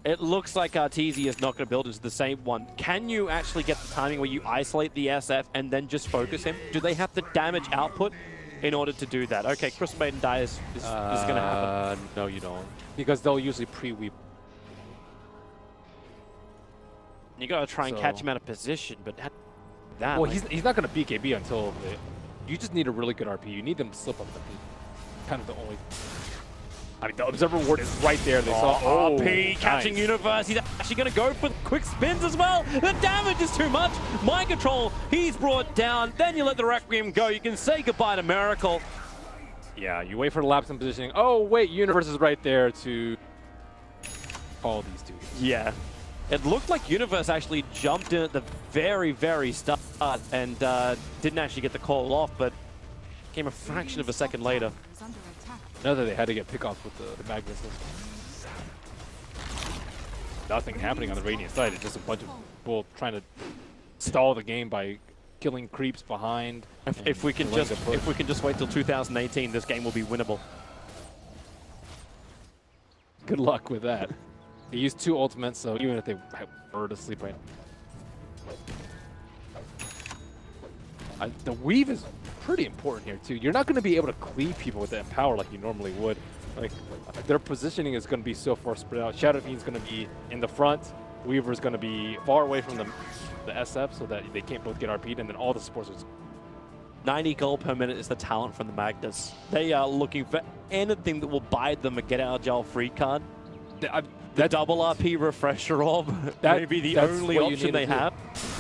It looks like Arteezy is not going to build into the same one. Can you actually get the timing where you isolate the SF and then just focus him? Do they have the damage output in order to do that? Okay, Crystal Maiden dies. This is going to happen. No, you don't. Because they'll usually pre-weep. You got to try and catch him out of position, but that... Well, he's not going to BKB until... You just need a really good RP. You need them to slip up the beat. Kind of the only... I mean, the Observer Ward is right there. They saw RP catching Universe. He's actually going to go for quick spins as well. The damage is too much. Mind Control, he's brought down. Then you let the Requiem go. You can say goodbye to Miracle. Yeah, you wait for the lapse in positioning. Oh, wait, Universe is right there to call these two. Yeah. It looked like Universe actually jumped in at the very, very start and didn't actually get the call off, but came a fraction of a second later. Know that they had to get pickoffs with the Magnus. Nothing happening on the Radiant side. It's just a bunch of people trying to stall the game by killing creeps behind. If we can just wait till 2018, this game will be winnable. Good luck with that. They used 2 ultimates, so even if they were to sleep right now. The weave is pretty important here too. You're not going to be able to cleave people with that power like you normally would. Like their positioning is going to be so far spread out. Shadow Fiend's going to be in the front. Weaver's going to be far away from the SF so that they can't both get RP'd, and then all the supports are 90 gold per minute is the talent from the Magnus. They are looking for anything that will buy them a get out of jail free card. The double RP refresher orb may be the only option they have.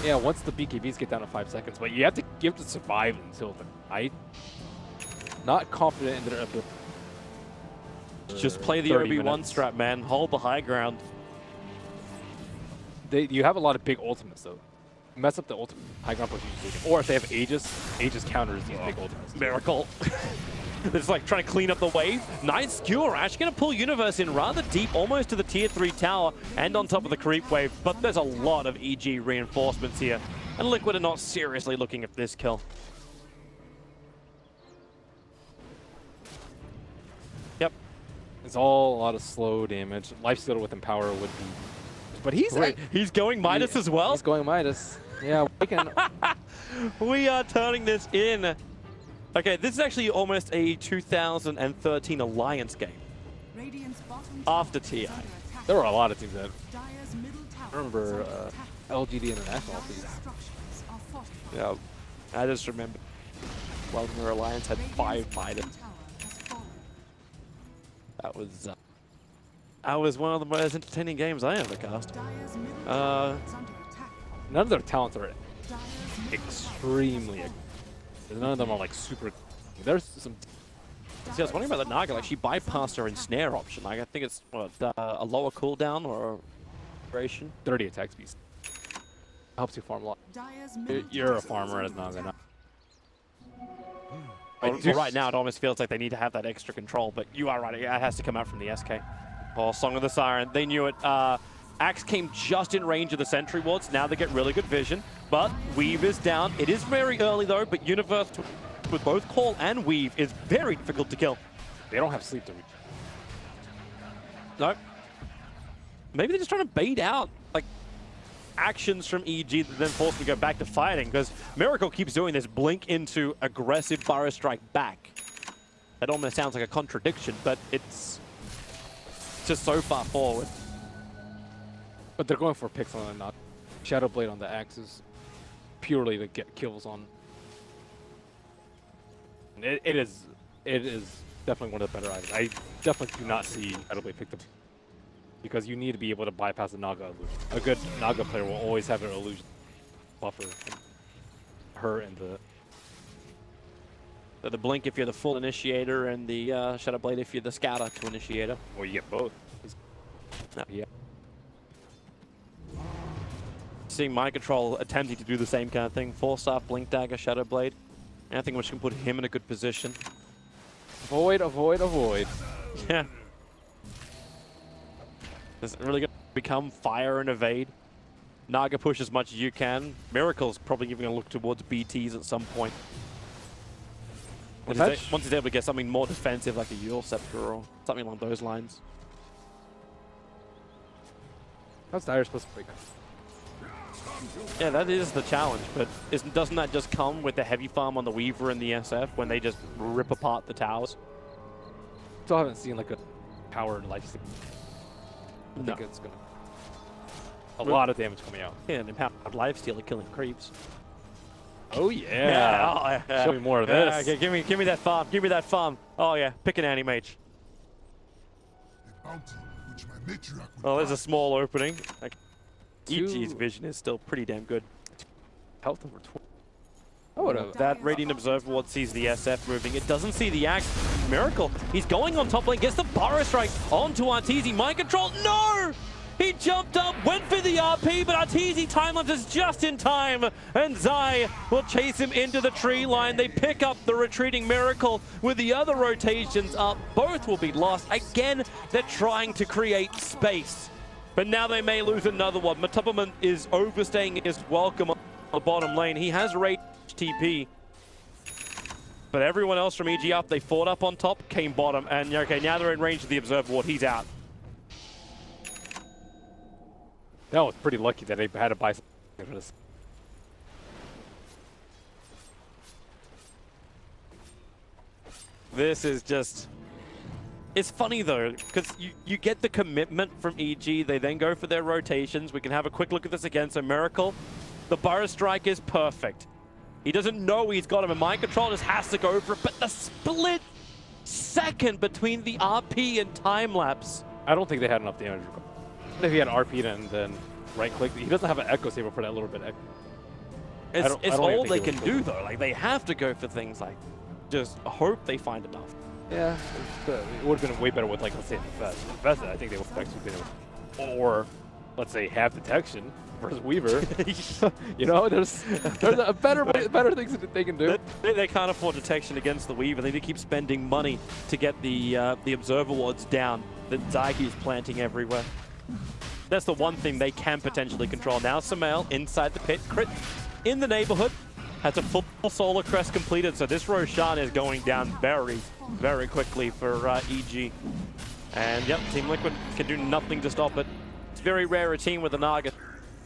Yeah, once the BKBs get down to 5 seconds, but you have to survive until the night. Not confident in their ability. Just play the OB1 strat, man. Hold the high ground. You have a lot of big ultimates though. Mess up the ultimate high ground push usually, or if they have Aegis counters these big ultimates. Miracle. It's like trying to clean up the wave. Nice skewer. Actually going to pull Universe in rather deep, almost to the tier 3 tower and on top of the creep wave. But there's a lot of EG reinforcements here. And Liquid are not seriously looking at this kill. Yep. It's all a lot of slow damage. Lifesteal with Empower would be... But he's going Midas as well? He's going Midas. Yeah, we can... We are turning this in. Okay, this is actually almost a 2013 Alliance game. Radiant's bottom After tower is TI. under attack. There were a lot of teams that Dire's middle tower I remember is under attack. LGD International. Dire's structures are fortified. Yeah, I just remember Wellmer Alliance had 5 Radiant's fighters. bottom tower has fallen. That was one of the most entertaining games I ever cast. Dire's middle tower is under attack. None of their talents are Dire's middle extremely. tower None of them are like super. There's some. See, I was wondering about the Naga, like she bypassed her ensnare option. Like I think it's what, a lower cooldown or duration. 30 attack speeds. Helps you farm a lot. Dire's middle You're tower a is farmer as under Naga. attack. Well, right now, it almost feels like they need to have that extra control, but you are right. It has to come out from the SK. Oh, Song of the Siren. They knew it. Axe came just in range of the sentry wards. Now they get really good vision, but Weave is down. It is very early, though, but Universe with both Call and Weave is very difficult to kill. They don't have sleep to reach. No. Maybe they're just trying to bait out, like, actions from EG that then force them to go back to fighting, because Miracle keeps doing this blink into aggressive Burrow Strike back. That almost sounds like a contradiction, but it's just so far forward. But they're going for Pixel and not Shadow Blade on the axes, purely to get kills on. And it is definitely one of the better items. I definitely do not see Shadow Blade picked up because you need to be able to bypass the Naga illusion. A good Naga player will always have an illusion buffer. Her and The blink if you're the full initiator, and the Shadow Blade if you're the scouter to initiator. or you get both. No. Yeah. Seeing Mind Control attempting to do the same kind of thing. 4-star Blink Dagger, Shadow Blade. And I think we can put him in a good position. Avoid, avoid, avoid. Yeah. Is it really going to become fire and evade? Naga push as much as you can. Miracle's probably even going to look towards BTs at some point. Once he's able to get something more defensive like a Yule Scepter or something along those lines. How's Dire supposed to break? Yeah, that is the challenge, but doesn't that just come with the heavy farm on the Weaver and the SF when they just rip apart the towers? Still haven't seen like a power and life. I No. think it's gonna a lot of damage coming out. Yeah, and empowered lifestealer killing creeps. Oh yeah. Oh, yeah. Show me more of Yeah, this. okay, give me that farm. Give me that farm. Oh yeah, pick an anti-mage. A bounty which my matriarch would Oh, there's a grant. small opening. Like, Two- EG's vision is still pretty damn good. Health over 20. Oh, whatever. That Radiant Observer Ward sees the SF moving. It doesn't see the Axe. Miracle. He's going on top lane. Gets the Burrow Strike onto Arteezy. Mind Control. No! He jumped up, went for the RP, but Arteezy time-lapses just in time. And Zai will chase him into the tree line. They pick up the retreating Miracle with the other rotations up. Both will be lost. Again, they're trying to create space. But now they may lose another one. Matupperman is overstaying his welcome on the bottom lane. He has rage TP. But everyone else from EG up, they fought up on top, came bottom. And okay, now they're in range of the Observer Ward. He's out. That was pretty lucky that they had to buy some. This is just... It's funny though, because you get the commitment from EG. They then go for their rotations. We can have a quick look at this again. So Miracle, the Burrow Strike is perfect. He doesn't know he's got him, and Mind Control just has to go for it. But the split second between the RP and time lapse. I don't think they had enough damage. If he had RP'd and then right click, he doesn't have an Echo Saber for that little bit. It's I don't all even they think can it was do though. Like they have to go for things like just hope they find enough. Yeah, it would have been way better with, like, let's say, Infest. I think they would have actually been able, or let's say, have detection versus Weaver. You know, there's a better things that they can do. They can't afford detection against the Weaver. They need to keep spending money to get the Observer Wards down that Zai keeps planting everywhere. That's the one thing they can potentially control. Now Samael inside the pit, crit in the neighborhood. Has a full Solar Crest completed, so this Roshan is going down very, very quickly for EG. And yep, Team Liquid can do nothing to stop it. It's very rare a team with a Naga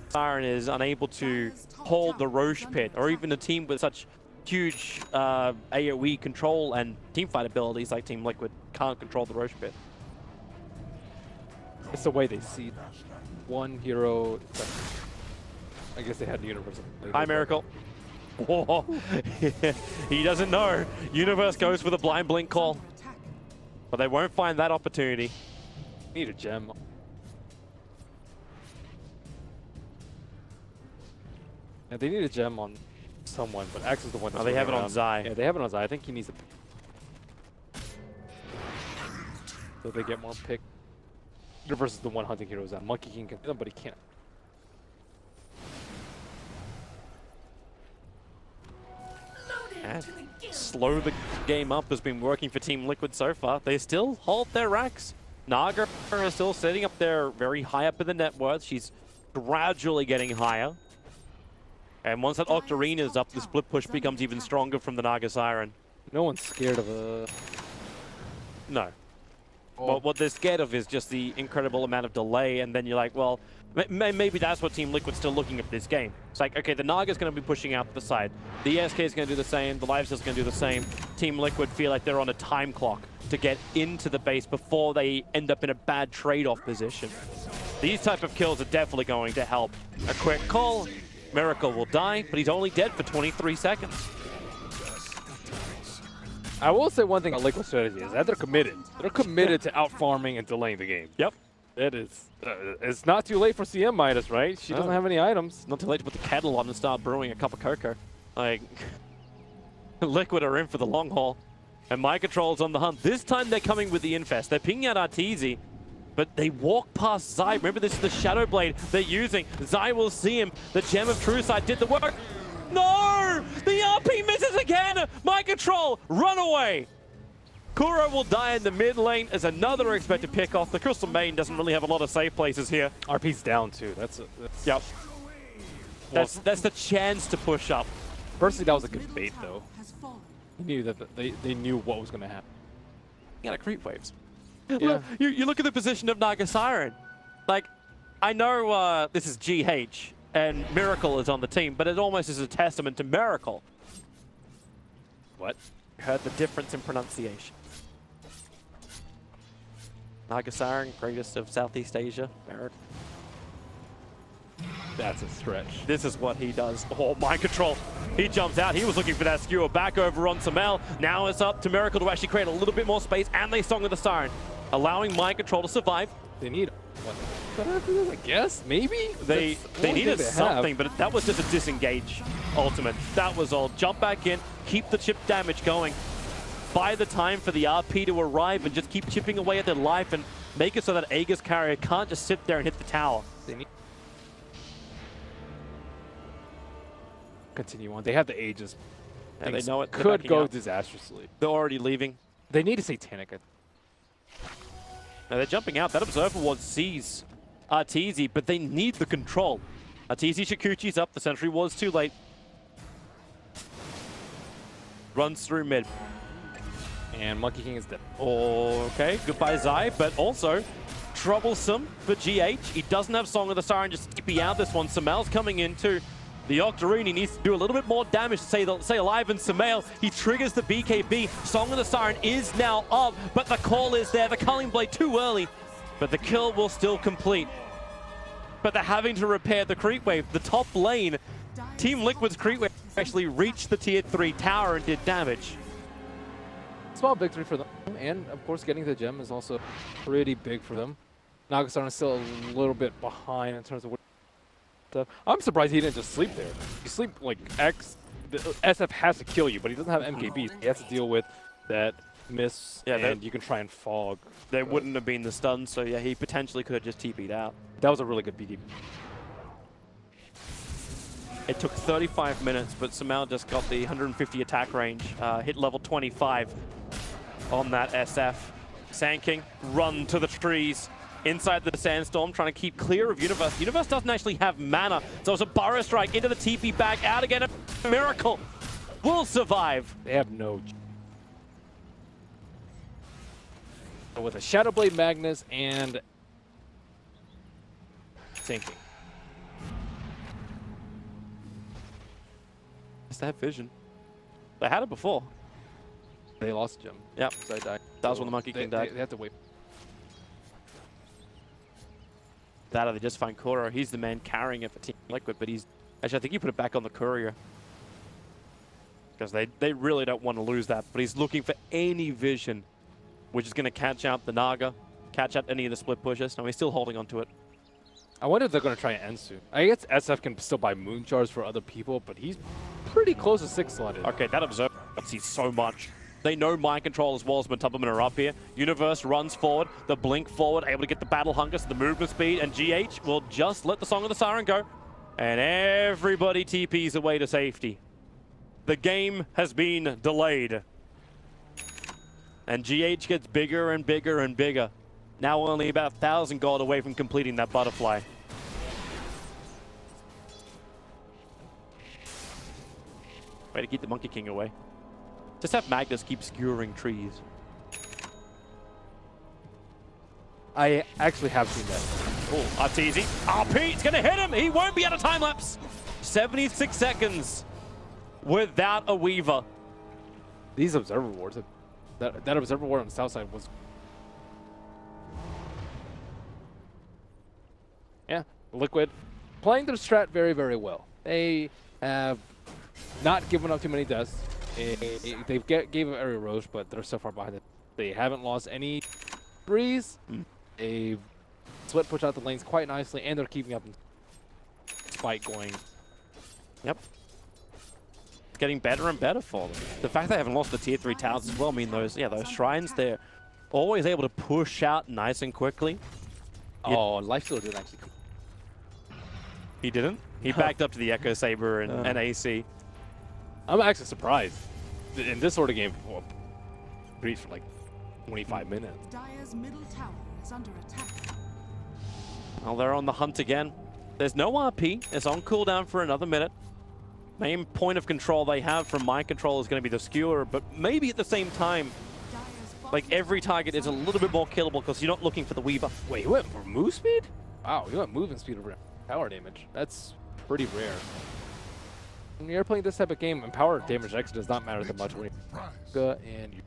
Siren is unable to hold the Roche pit, or even a team with such huge AoE control and teamfight abilities like Team Liquid can't control the Roche pit. It's the way they see one hero. I guess they had the universal. Hi, Miracle. Whoa. He doesn't know. Universe goes for the blind blink call. Under attack. But they won't find that opportunity. Need a gem. Yeah, they need a gem on someone, but Axe is the one that's they have it running on around. Zai. Yeah, they have it on Zai. I think he needs a so they get more pick. Universe is the one hunting heroes out. Monkey King can, but he can't. And slow the game up has been working for Team Liquid so far. They still hold their racks. Naga is still sitting up there very high up in the net worth. She's gradually getting higher. And once that Octarine is up, the split push becomes even stronger from the Naga Siren. No one's scared of a. No. Well, what they're scared of is just the incredible amount of delay, and then you're like, well, maybe that's what Team Liquid's still looking at this game. It's like, okay, the Naga's going to be pushing out the side. The ESK is going to do the same. The Livesteal's going to do the same. Team Liquid feel like they're on a time clock to get into the base before they end up in a bad trade-off position. These type of kills are definitely going to help. A quick call. Miracle will die, but he's only dead for 23 seconds. I will say one thing on Liquid strategy is that they're committed. They're committed to out-farming and delaying the game. Yep. It is. It's not too late for CM Midas, right? She doesn't have any items. Not too late to put the kettle on and start brewing a cup of cocoa. Like, Liquid are in for the long haul. And My Control's on the hunt. This time they're coming with the Infest. They're pinging out Arteezy, but they walk past Zai. Remember, this is the Shadow Blade they're using. Zai will see him. The Gem of True Sight did the work. No! The RP misses again! My Control, run away! Kuro will die in the mid lane as another expected pick off. The Crystal Maiden doesn't really have a lot of safe places here. RP's down too. That's yep. That's the chance to push up. Personally, that was a good bait Tower though. has fallen. He knew that they knew what was going to happen. You got creep waves. Yeah. Look, you look at the position of Naga Siren. Like, I know this is GH and Miracle is on the team, but it almost is a testament to Miracle. What? Heard the difference in pronunciation. Naga Siren, greatest of Southeast Asia. Miracle. That's a stretch. This is what he does. Oh, My Control. He jumps out. He was looking for that skewer back over on Samel. Now it's up to Miracle to actually create a little bit more space, and they Song of the Siren, allowing My Control to survive. They need what? I guess, maybe? They needed something, but that was just a disengage ultimate. That was all. Jump back in, keep the chip damage going. Buy the time for the RP to arrive and just keep chipping away at their life and make it so that Aegis carrier can't just sit there and hit the tower. They need continue on. They have the Aegis. And they know it. They're Could backing go up. disastrously. They're already leaving. They need a Satanic. Now they're jumping out. That Observer Ward sees Arteezy, but they need the control. Arteezy Shikuchi's up. The Sentry Ward's too late. Runs through mid. And Monkey King is dead. Okay, goodbye Zai, but also troublesome for GH. He doesn't have Song of the Siren, just TP out this one. Samel's coming into the Octarine. He needs to do a little bit more damage to stay alive, and Samel, he triggers the BKB. Song of the Siren is now up, but the call is there. The Culling Blade too early, but the kill will still complete. But they're having to repair the creep wave. The top lane, Team Liquid's creep wave actually reached the tier 3 tower and did damage. Small victory for them, and of course getting the gem is also pretty big for them. Nagasar is still a little bit behind in terms of what stuff. I'm surprised he didn't just sleep there. You sleep like X, the SF has to kill you, but he doesn't have MKBs. He has to deal with that miss, and you can try and fog. There wouldn't have been the stun, so yeah, he potentially could have just TP'd out. That was a really good BD. It took 35 minutes, but Samel just got the 150 attack range, hit level 25 on that SF. Sand King, run to the trees inside the Sandstorm, trying to keep clear of Universe. Universe doesn't actually have mana, so it's a Burrow Strike into the TP back, out again. A Miracle will survive. They have no. With a Shadow Blade Magnus and Sand King. Just have vision. They had it before. They lost Gem. Yep. So I died. That was when the Monkey King died. They have to wait. that, or they just find Kuro. He's the man carrying it for Team Liquid, but he's... Actually, I think he put it back on the courier. Because they really don't want to lose that. But he's looking for any vision, which is going to catch out the Naga, catch out any of the split pushes. No, he's still holding on to it. I wonder if they're going to try Ensu. I guess SF can still buy moon shards for other people, but he's pretty close to 6-slotted. Okay, that Observer sees so much. They know mind control as well as Mentumblemen are up here. Universe runs forward, the blink forward, able to get the battle hunger, so the movement speed, and GH will just let the Song of the Siren go. And everybody TPs away to safety. The game has been delayed. And GH gets bigger and bigger and bigger. Now only about 1,000 gold away from completing that butterfly. Way to keep the Monkey King away. Just have Magnus keep skewering trees. I actually have seen that. Oh, that's easy. RP, it's gonna hit him. He won't be out of time lapse. 76 seconds without a Weaver. These Observer Wards, that Observer Ward on the south side was... Yeah, Liquid playing their strat very, very well. They have not given up too many deaths. They gave it Aerial Roche, but they're so far behind it. They haven't lost any threes. They've split push out the lanes quite nicely, and they're keeping up despite going. Yep. It's getting better and better for them. The fact they haven't lost the tier 3 towers as well, I mean those shrines, they're always able to push out nice and quickly. Oh, Lifestealer didn't actually come. He didn't? He backed up to the Echo Saber and AC. I'm actually surprised. In this sort of game, breathe for like 25 minutes. Dire's middle tower is under attack. Well, they're on the hunt again. There's no RP. It's on cooldown for another minute. Main point of control they have from mind control is going to be the skewer, but maybe at the same time, like every target is a little bit more killable because you're not looking for the Weaver. Wait, he went for move speed? Wow, he went moving speed over power damage. That's pretty rare. When you're playing this type of game, and power damage actually does not matter that much when you're and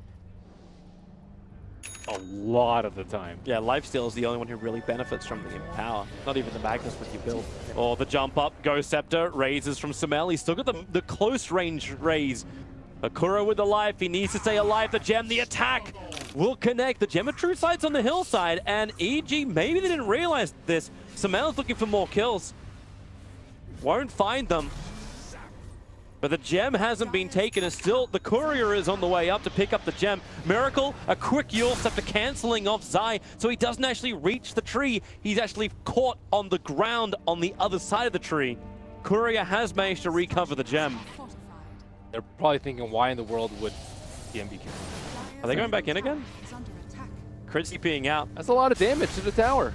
a lot of the time. Yeah, Lifesteal is the only one who really benefits from the power. Not even the Magnus with your build. Oh, the jump up, Ghost Scepter, raises from Sumail. He's still got the close range raise. Akura with the life, he needs to stay alive. The gem, the attack will connect. The gem of true side's on the hillside, and EG, maybe they didn't realize this. Sumail's looking for more kills. Won't find them. But the gem hasn't been taken, and still the courier is on the way up to pick up the gem. Miracle, a quick Yule after canceling off Zai, so he doesn't actually reach the tree. He's actually caught on the ground on the other side of the tree. Courier has managed to recover the gem. They're probably thinking, why in the world would the MB kill? Are they going back in again? Critzy being out. That's a lot of damage to the tower.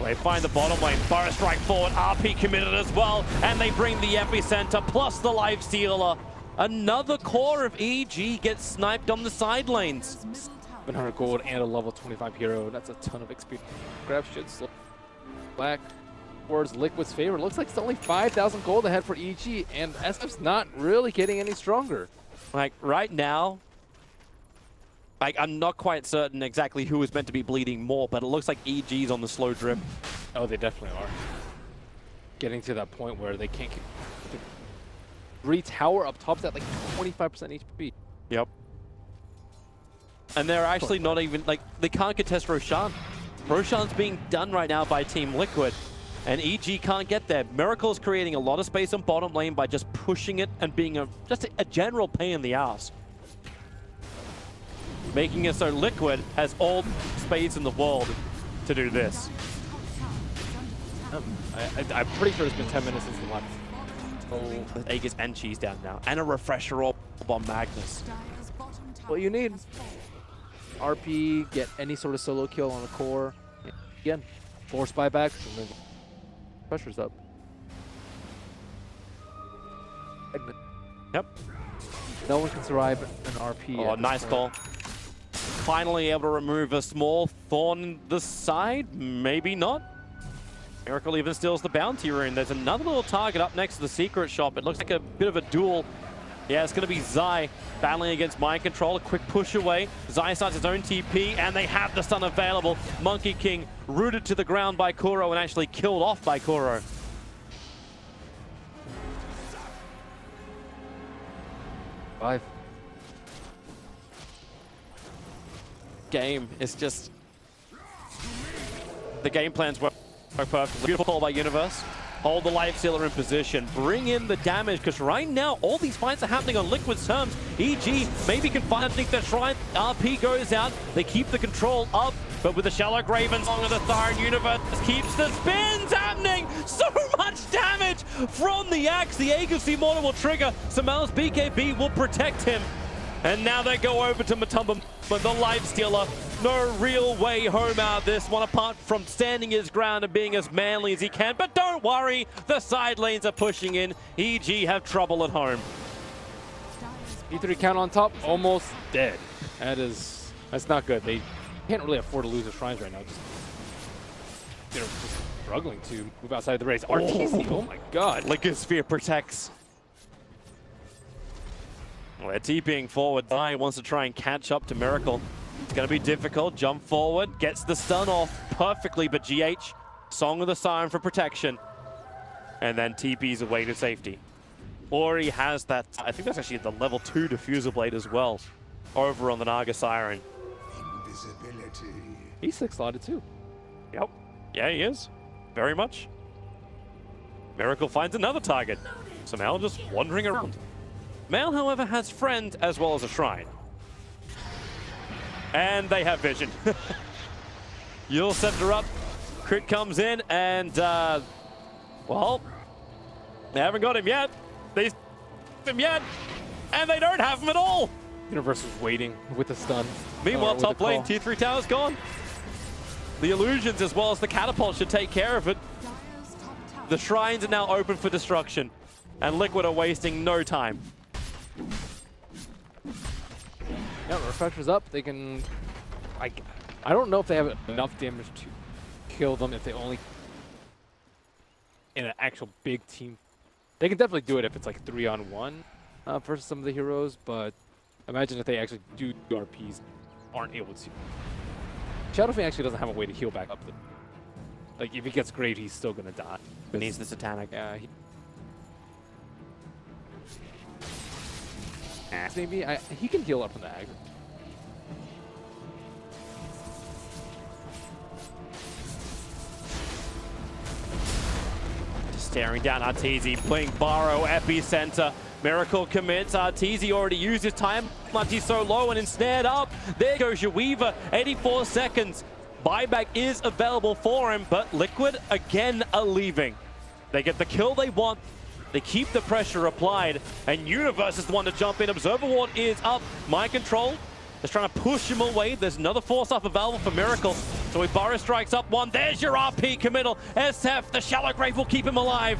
They find the bottom lane. Forest strike forward. RP committed as well. And they bring the epicenter plus the life stealer. Another core of EG gets sniped on the side lanes. 700 gold and a level 25 hero. That's a ton of experience. Grab should slow back towards Liquid's favor. Looks like it's only 5,000 gold ahead for EG, and SF's not really getting any stronger. Like right now, I'm not quite certain exactly who is meant to be bleeding more, but it looks like EG's on the slow drip. Oh, they definitely are. Getting to that point where they can't keep... 3 tower up top's at like 25% HP. Yep. And they're actually not even, like, they can't contest Roshan. Roshan's being done right now by Team Liquid, and EG can't get there. Miracle's creating a lot of space on bottom lane by just pushing it and being just a general pain in the ass. Making it so Liquid has all space in the world to do this. I'm pretty sure it's been 10 minutes since the last. Oh, Aegis and Cheese down now. And a refresher orb on Magnus. What you need. RP, get any sort of solo kill on the core. Again, force buybacks, and then pressure's up. Yep. No one can survive an RP. Oh, nice call. Finally able to remove a small thorn in the side. Maybe not. Miracle even steals the bounty rune. There's another little target up next to the secret shop. It looks like a bit of a duel Yeah, it's going to be Zai battling against Mind Control. A quick push away. Zai starts his own TP, and they have the stun available. Monkey King rooted to the ground by Kuro and actually killed off by Kuro. Five. Game is just... The game plans work perfectly. Beautiful call by Universe. Hold the Lifestealer in position. Bring in the damage, because right now, all these fights are happening on Liquid's terms. EG maybe can find underneath their shrine. RP goes out. They keep the control up, but with the Shallow Grave and Song of the Thyron, Universe keeps the spins happening. So much damage from the axe. The Aegis Immortal will trigger. Samel's BKB will protect him. And now they go over to Matumba, but the Lifestealer, no real way home out of this one, apart from standing his ground and being as manly as he can. But don't worry, the side lanes are pushing in. EG have trouble at home. E3 count on top, almost dead. That's not good. They can't really afford to lose the shrines right now. They're just struggling to move outside the race. RTC, oh my god. Liquid Sphere protects. Well, they're TPing forward. Zai wants to try and catch up to Miracle. It's going to be difficult. Jump forward, gets the stun off perfectly, but GH, Song of the Siren for protection. And then TP's away to safety. Or he has that, I think that's actually the level 2 diffuser blade as well, over on the Naga Siren. Invisibility. He's 6 slotted too. Yep. Yeah, he is. Very much. Miracle finds another target. Somehow just wandering around. Male, however, has friend as well as a shrine. And they have vision. You'll set her up. Crit comes in and, well, they haven't got him yet. They have him yet. And they don't have him at all. Universe was waiting with the stun. Meanwhile, with top the lane, call. T3 tower's gone. The illusions as well as the catapult should take care of it. Dire's top tower. The shrines are now open for destruction. And Liquid are wasting no time. Yeah, refresher's up. They can... I don't know if they have enough damage to kill them if they only... in an actual big team. They can definitely do it if it's like 3-on-1 versus some of the heroes, but imagine if they actually do RPs, aren't able to. Shadowfiend actually doesn't have a way to heal back up. Like, if he gets graved, he's still going to die. He needs the Satanic. Yeah, maybe he can heal up from the aggro. Just staring down Arteezy, playing Borrow, Epicenter. Miracle commits. Arteezy already used his time. He's so low and ensnared up. There goes your Weaver. 84 seconds. Buyback is available for him, but Liquid again are leaving. They get the kill they want. They keep the pressure applied, and Universe is the one to jump in. Observer Ward is up. Mind Control is trying to push him away. There's another force up available for Miracle. So Ibarra strikes up one. There's your RP committal. SF, the Shallow Grave will keep him alive.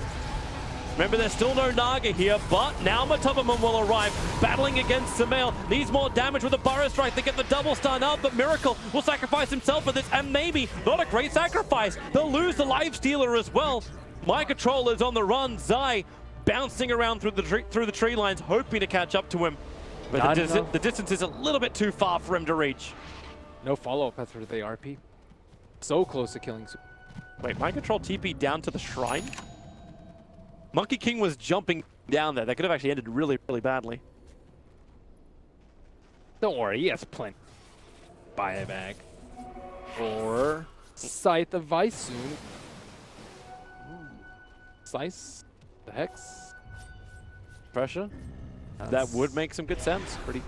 Remember, there's still no Naga here, but now Matubaman will arrive, battling against Samael. Needs more damage with a Burrow Strike. They get the double stun up, but Miracle will sacrifice himself for this, and maybe not a great sacrifice. They'll lose the Lifestealer as well. Mind Control is on the run. Zai bouncing around through the tree lines, hoping to catch up to him. But the distance is a little bit too far for him to reach. No follow-up after the RP. So close to killing. Wait, Mind Control TP down to the shrine? Monkey King was jumping down there. That could have actually ended really, really badly. Don't worry, he has plenty. Buy it back. Or Scythe of Vice soon. Slice the Hex. Pressure. That would make some good sense. Pretty.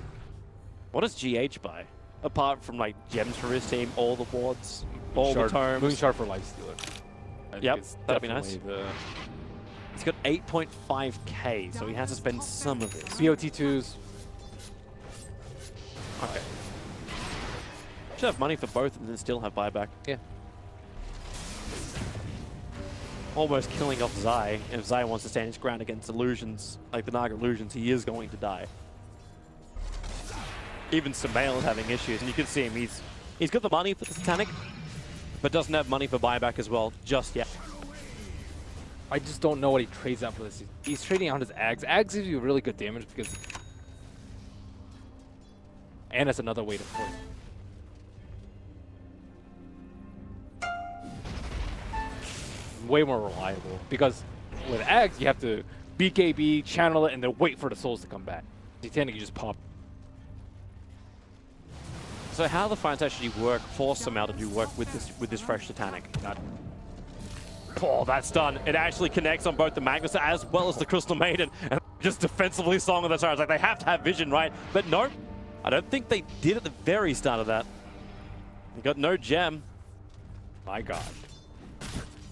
What does GH buy? Apart from like gems for his team, all the wards, all the terms. Moonshard for Lifestealer. Yep, that'd be nice. He's got 8.5k, so he has to spend some of this. BOT2s. Okay. Should have money for both and then still have buyback. Yeah. Almost killing off Zai. If Zai wants to stand his ground against illusions, like the Naga illusions, he is going to die. Even Samael is having issues, and you can see him. He's got the money for the Satanic, but doesn't have money for buyback as well just yet. I just don't know what he trades out for this season. He's trading out his Ags. Ags gives you really good damage because... And it's another way to play. Way more reliable. Because with Ags, you have to BKB, channel it, and then wait for the souls to come back. Titanic, you just pop. So how the fights actually work, force Samel to do work with this fresh Titanic. Oh, that's done. It actually connects on both the Magnus as well as the Crystal Maiden. And just defensively strong on the start. Like, they have to have vision, right? But nope. I don't think they did at the very start of that. They got no gem. My God.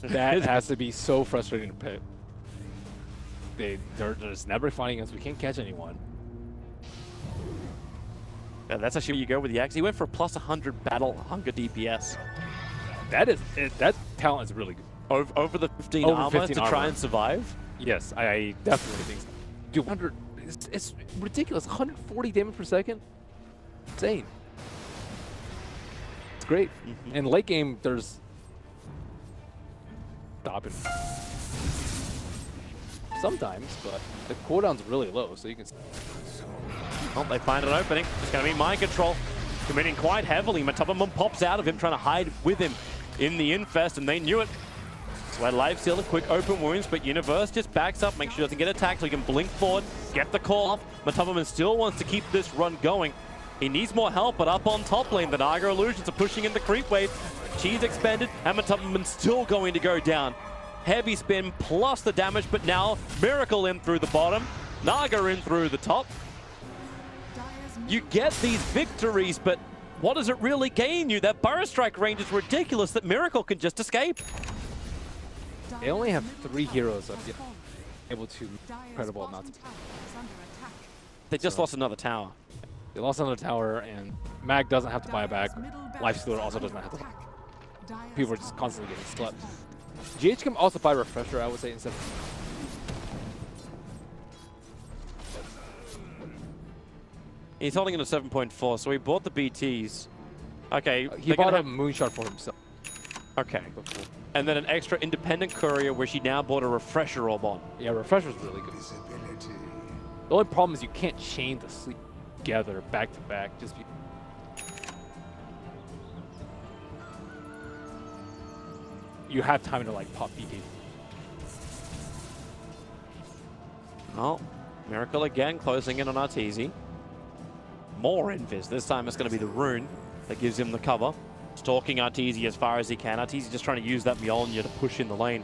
That has to be so frustrating to play. They're just never finding us. We can't catch anyone. Yeah, that's actually where you go with the Axe. He went for a plus 100 battle hunger DPS. That talent is really good. Over the 15 Over armor 15 to armor. try and survive? Yes, I definitely think so. Dude, 100, it's ridiculous. 140 damage per second? Insane. It's great. In late game, there's... Stopping. Sometimes, but the cooldown's really low, so you can... Oh, they find an opening. It's going to be mind control. Committing quite heavily. Matubamon pops out of him, trying to hide with him in the infest, and they knew it. So I live seal a quick open wounds, but Universe just backs up, makes sure he doesn't get attacked, so he can blink forward, get the call off. Matubamon still wants to keep this run going. He needs more help, but up on top lane, the Naga Illusions are pushing in the creep wave. Cheese expended, and Matabamon's still going to go down. Heavy spin plus the damage, but now Miracle in through the bottom, Naga in through the top. You get these victories, but what does it really gain you? That Burrow Strike range is ridiculous that Miracle can just escape. They only have 3 heroes up able to incredible amounts of... They just lost another tower. They lost another tower, and Mag doesn't have to buy back. Lifestealer also doesn't have to. People are just constantly getting slept. GH can also buy Refresher, I would say, instead of... He's holding it at 7.4, so he bought the BTs. Okay. He bought a Moonshot for himself. Okay. And then an extra independent courier where she now bought a Refresher orb on. Yeah, Refresher's really good. The only problem is you can't chain the sleep together back to back. You have time to like pop BK. Oh, Miracle again closing in on Arteezy. More invis. This time it's going to be the rune that gives him the cover. Stalking Arteezy as far as he can. Arteezy just trying to use that Mjolnir to push in the lane.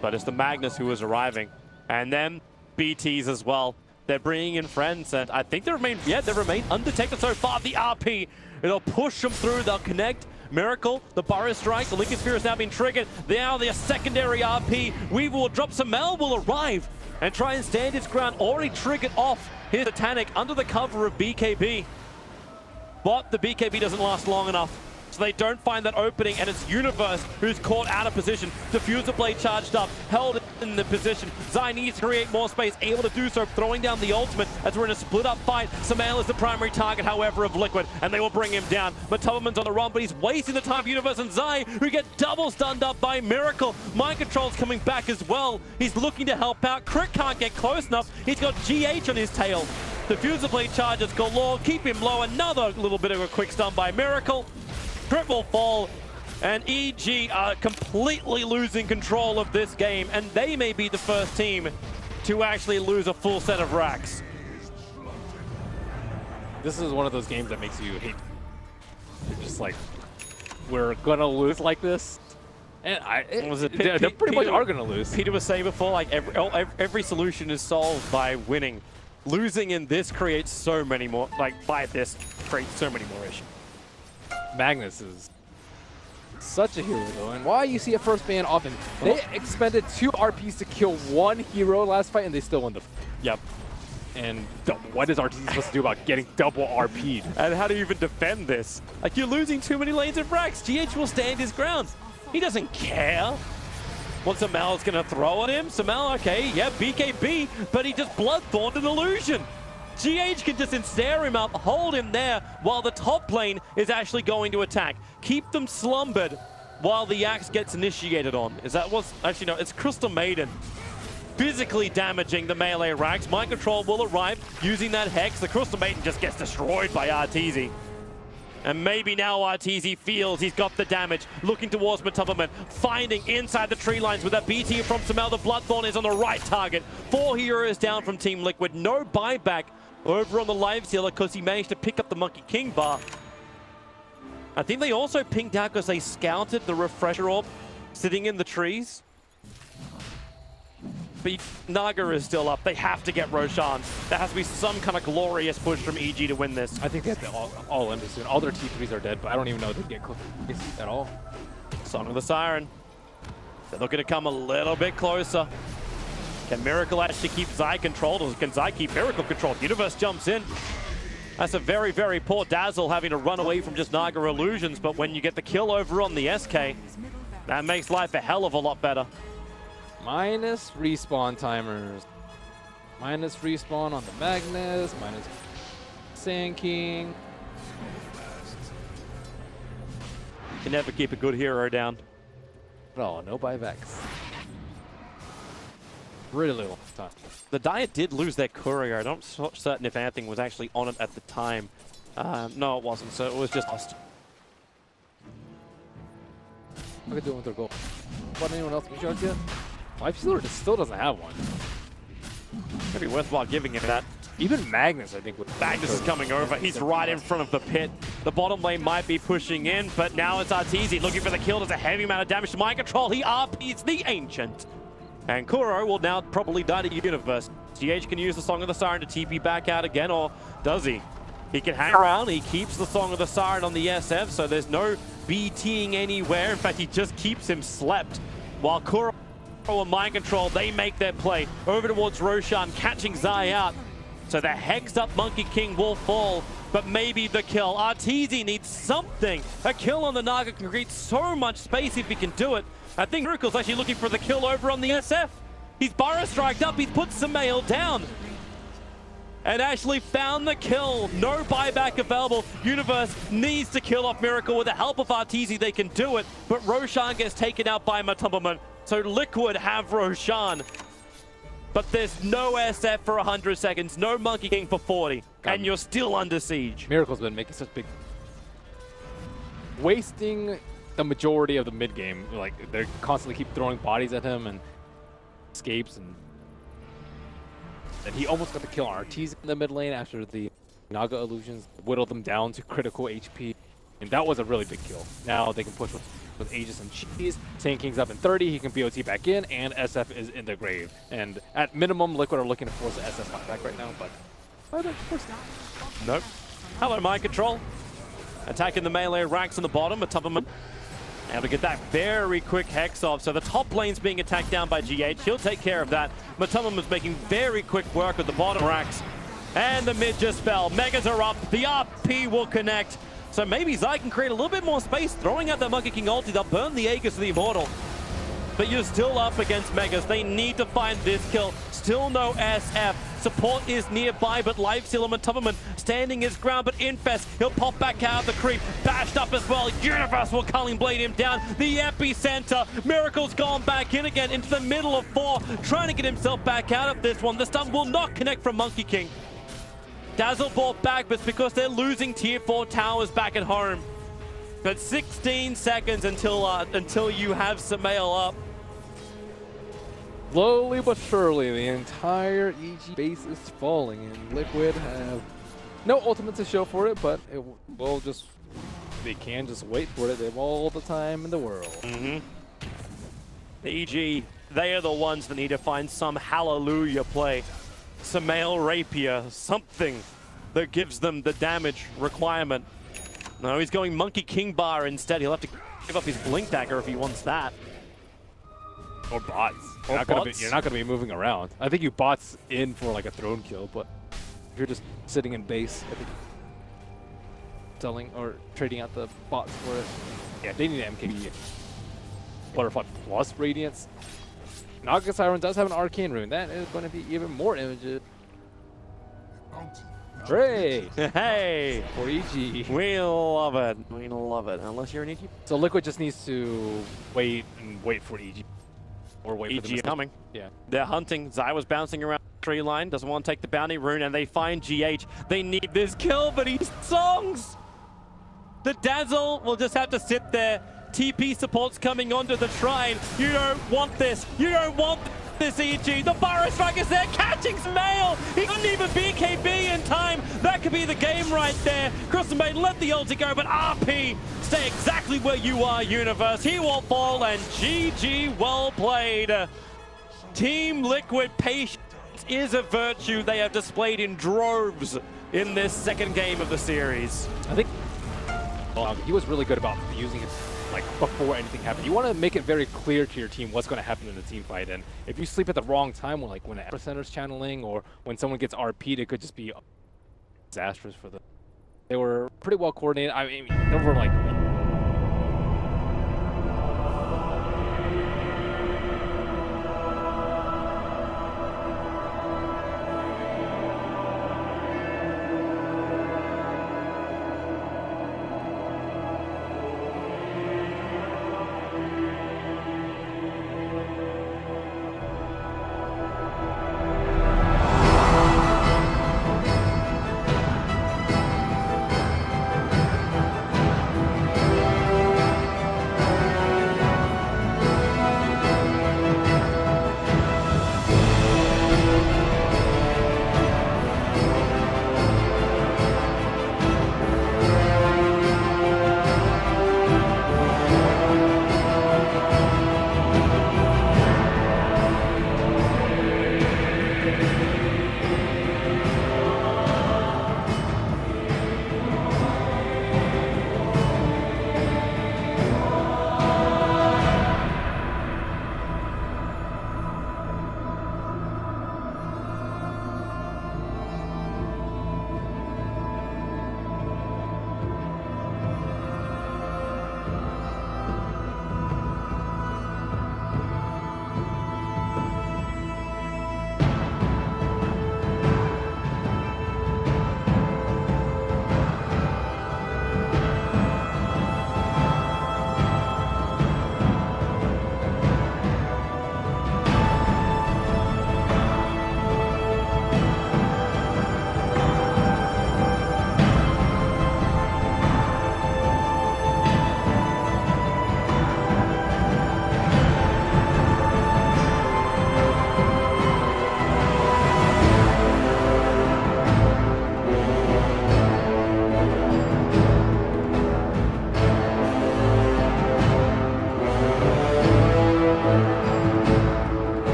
But it's the Magnus who is arriving. And then BTs as well. They're bringing in friends, and I think they remain undetected so far. The RP, it'll push them through. They'll connect. Miracle, the Burrow Strike, the Lincoln Sphere has now been triggered. Now their secondary RP. Weaver will drop. Samel will arrive and try and stand his ground. Already triggered off his Titanic under the cover of BKB. But the BKB doesn't last long enough. So they don't find that opening, and it's Universe who's caught out of position. Diffuser Blade charged up, held in the position. Zai needs to create more space, able to do so, throwing down the ultimate as we're in a split-up fight. Samel is the primary target, however, of Liquid, and they will bring him down. Matabamon's on the run, but he's wasting the time for Universe, and Zai, who get double stunned up by Miracle. Mind Control's coming back as well. He's looking to help out. Crit can't get close enough. He's got GH on his tail. Diffuser Blade charges galore, keep him low. Another little bit of a quick stun by Miracle. Triple fall, and EG are completely losing control of this game, and they may be the first team to actually lose a full set of racks. This is one of those games that makes you hate. You're just like, we're gonna lose like this, and they pretty much are gonna lose. Peter was saying before, like every solution is solved by winning. Losing in this creates so many more, creates so many more issues. Magnus is such a hero though, and why you see a first ban often. They expended 2 RPs to kill 1 hero last fight, and they still won the... Yep. And what is RTZ supposed to do about getting double RP'd? And how do you even defend this? Like, you're losing too many lanes of racks. GH will stand his ground. He doesn't care what Samel's gonna throw at him. Samel, okay, yeah, BKB, but he just Bloodthorned an illusion. GH can just ensnare him up, hold him there, while the top lane is actually going to attack. Keep them slumbered. while the axe gets initiated on. Is that what's actually no? It's Crystal Maiden physically damaging the melee ranks. Mind Control will arrive using that Hex. The Crystal Maiden just gets destroyed by Arteezy. And maybe now Arteezy feels he's got the damage. Looking towards Matubberman, finding inside the tree lines with a BT from Samel. The Bloodthorn is on the right target. 4 heroes down from Team Liquid. No buyback over on the live sealer because he managed to pick up the Monkey King bar. I think they also pinged out because they scouted the refresher orb sitting in the trees. But Naga is still up. They have to get Roshan. There has to be some kind of glorious push from EG to win this. I think they have to all end soon. All their T3s are dead, but I don't even know if they get close at all. Song of the Siren. They're looking to come a little bit closer. Can Miracle actually keep Zai controlled, or can Zai keep Miracle controlled? Universe jumps in. That's a very, very poor Dazzle having to run away from just Naga illusions, but when you get the kill over on the SK, that makes life a hell of a lot better. Minus respawn timers. Minus respawn on the Magnus. Minus Sand King. Can never keep a good hero down. Oh, no buybacks. Really long time. The Diet did lose their courier. I'm not so certain if anything was actually on it at the time. No, it wasn't, so it was just lost. Look at doing with their goal. But anyone else can shots yet? Life Stealer still doesn't have one. Maybe worthwhile giving him that. Even Magnus, I think, would. Magnus is coming over. He's right in front of the pit. The bottom lane might be pushing in, but now it's Arteezy looking for the kill. Does a heavy amount of damage to Mind Control. He RPs the Ancient. And Kuro will now probably die to Universe. GH can use the Song of the Siren to TP back out again, or does he? He can hang around. He keeps the Song of the Siren on the SF, so there's no BTing anywhere. In fact, he just keeps him slept. While Kuro and Mind Control, they make their play over towards Roshan, catching Zai out. So the hexed up Monkey King will fall, but maybe the kill. Arteezy needs something. A kill on the Naga can create so much space if he can do it. I think Miracle's actually looking for the kill over on the SF. He's Burrow striked up, he's put Samael down. And actually found the kill. No buyback available. Universe needs to kill off Miracle. With the help of Arteezy, they can do it. But Roshan gets taken out by Matubberman. So Liquid have Roshan. But there's no SF for 100 seconds. No Monkey King for 40. And you're still under siege. Miracle's been making such big... wasting the majority of the mid game. Like, they constantly keep throwing bodies at him and escapes, and he almost got the kill on Arteezy in the mid lane after the Naga illusions whittled them down to critical HP, and that was a really big kill. Now they can push with Aegis and Cheese. Sand King's up in 30, he can BOT back in, and SF is in the grave. And at minimum, Liquid are looking to force the SF back right now, but of course not. Nope. Hello, Mind Control. Attacking the melee ranks on the bottom. Matubberman able to get that very quick Hex off. So the top lane's being attacked down by GH. He'll take care of that. Matubberman's making very quick work of the bottom racks. And the mid just fell. Megas are up. The RP will connect. So maybe Zai can create a little bit more space. Throwing out that Monkey King ulti. They'll burn the Aegis of the Immortal. But you're still up against Megas. They need to find this kill. Still no SF. Support is nearby, but Lifesteal and Matubberman standing his ground, but Infest, he'll pop back out of the creep. Bashed up as well. Universe will Culling Blade him down. The epicenter. Miracle's gone back in again into the middle of 4, trying to get himself back out of this one. The stun will not connect from Monkey King. Dazzle brought back, but it's because they're losing tier 4 towers back at home. But 16 seconds until you have Samael up. Slowly but surely, the entire EG base is falling, and Liquid have no ultimate to show for it, but it will just, they can just wait for it. They have all the time in the world. The EG, they are the ones that need to find some hallelujah play. Samael Rapier, something that gives them the damage requirement. No, he's going Monkey King bar instead. He'll have to give up his Blink Dagger if he wants that. Or bots. Or You're not gonna be moving around. I think you bots in for like a throne kill, but if you're just sitting in base, I think selling or trading out the bots for it. Yeah, they need an MKB. Butterfly plus Radiance. Naga Siren does have an Arcane Rune. That is going to be even more images. A bounty Hooray! Hey, For EG. we love it. We love it. Unless you're an EG. So Liquid just needs to wait for EG. Or wait for EG the coming. Yeah. They're hunting. Zai was bouncing around the tree line. Doesn't want to take the bounty rune, and they find GH. They need this kill, but he's songs. The Dazzle will just have to sit there. TP support's coming onto the shrine. You don't want this. You don't want this, EG. The Fire Strike is there, catching Smail. He couldn't even BKB in time. That could be the game right there. Crystal Maid let the ulti go, but RP, stay exactly where you are, Universe. He won't fall, and GG, well played. Team Liquid patience is a virtue they have displayed in droves in this second game of the series. I think he was really good about using it like before anything happened. You want to make it very clear to your team what's going to happen in the team fight, and if you sleep at the wrong time, when an epicenters channeling or when someone gets RP'd, it could just be disastrous for them. They were pretty well coordinated. I mean, there were like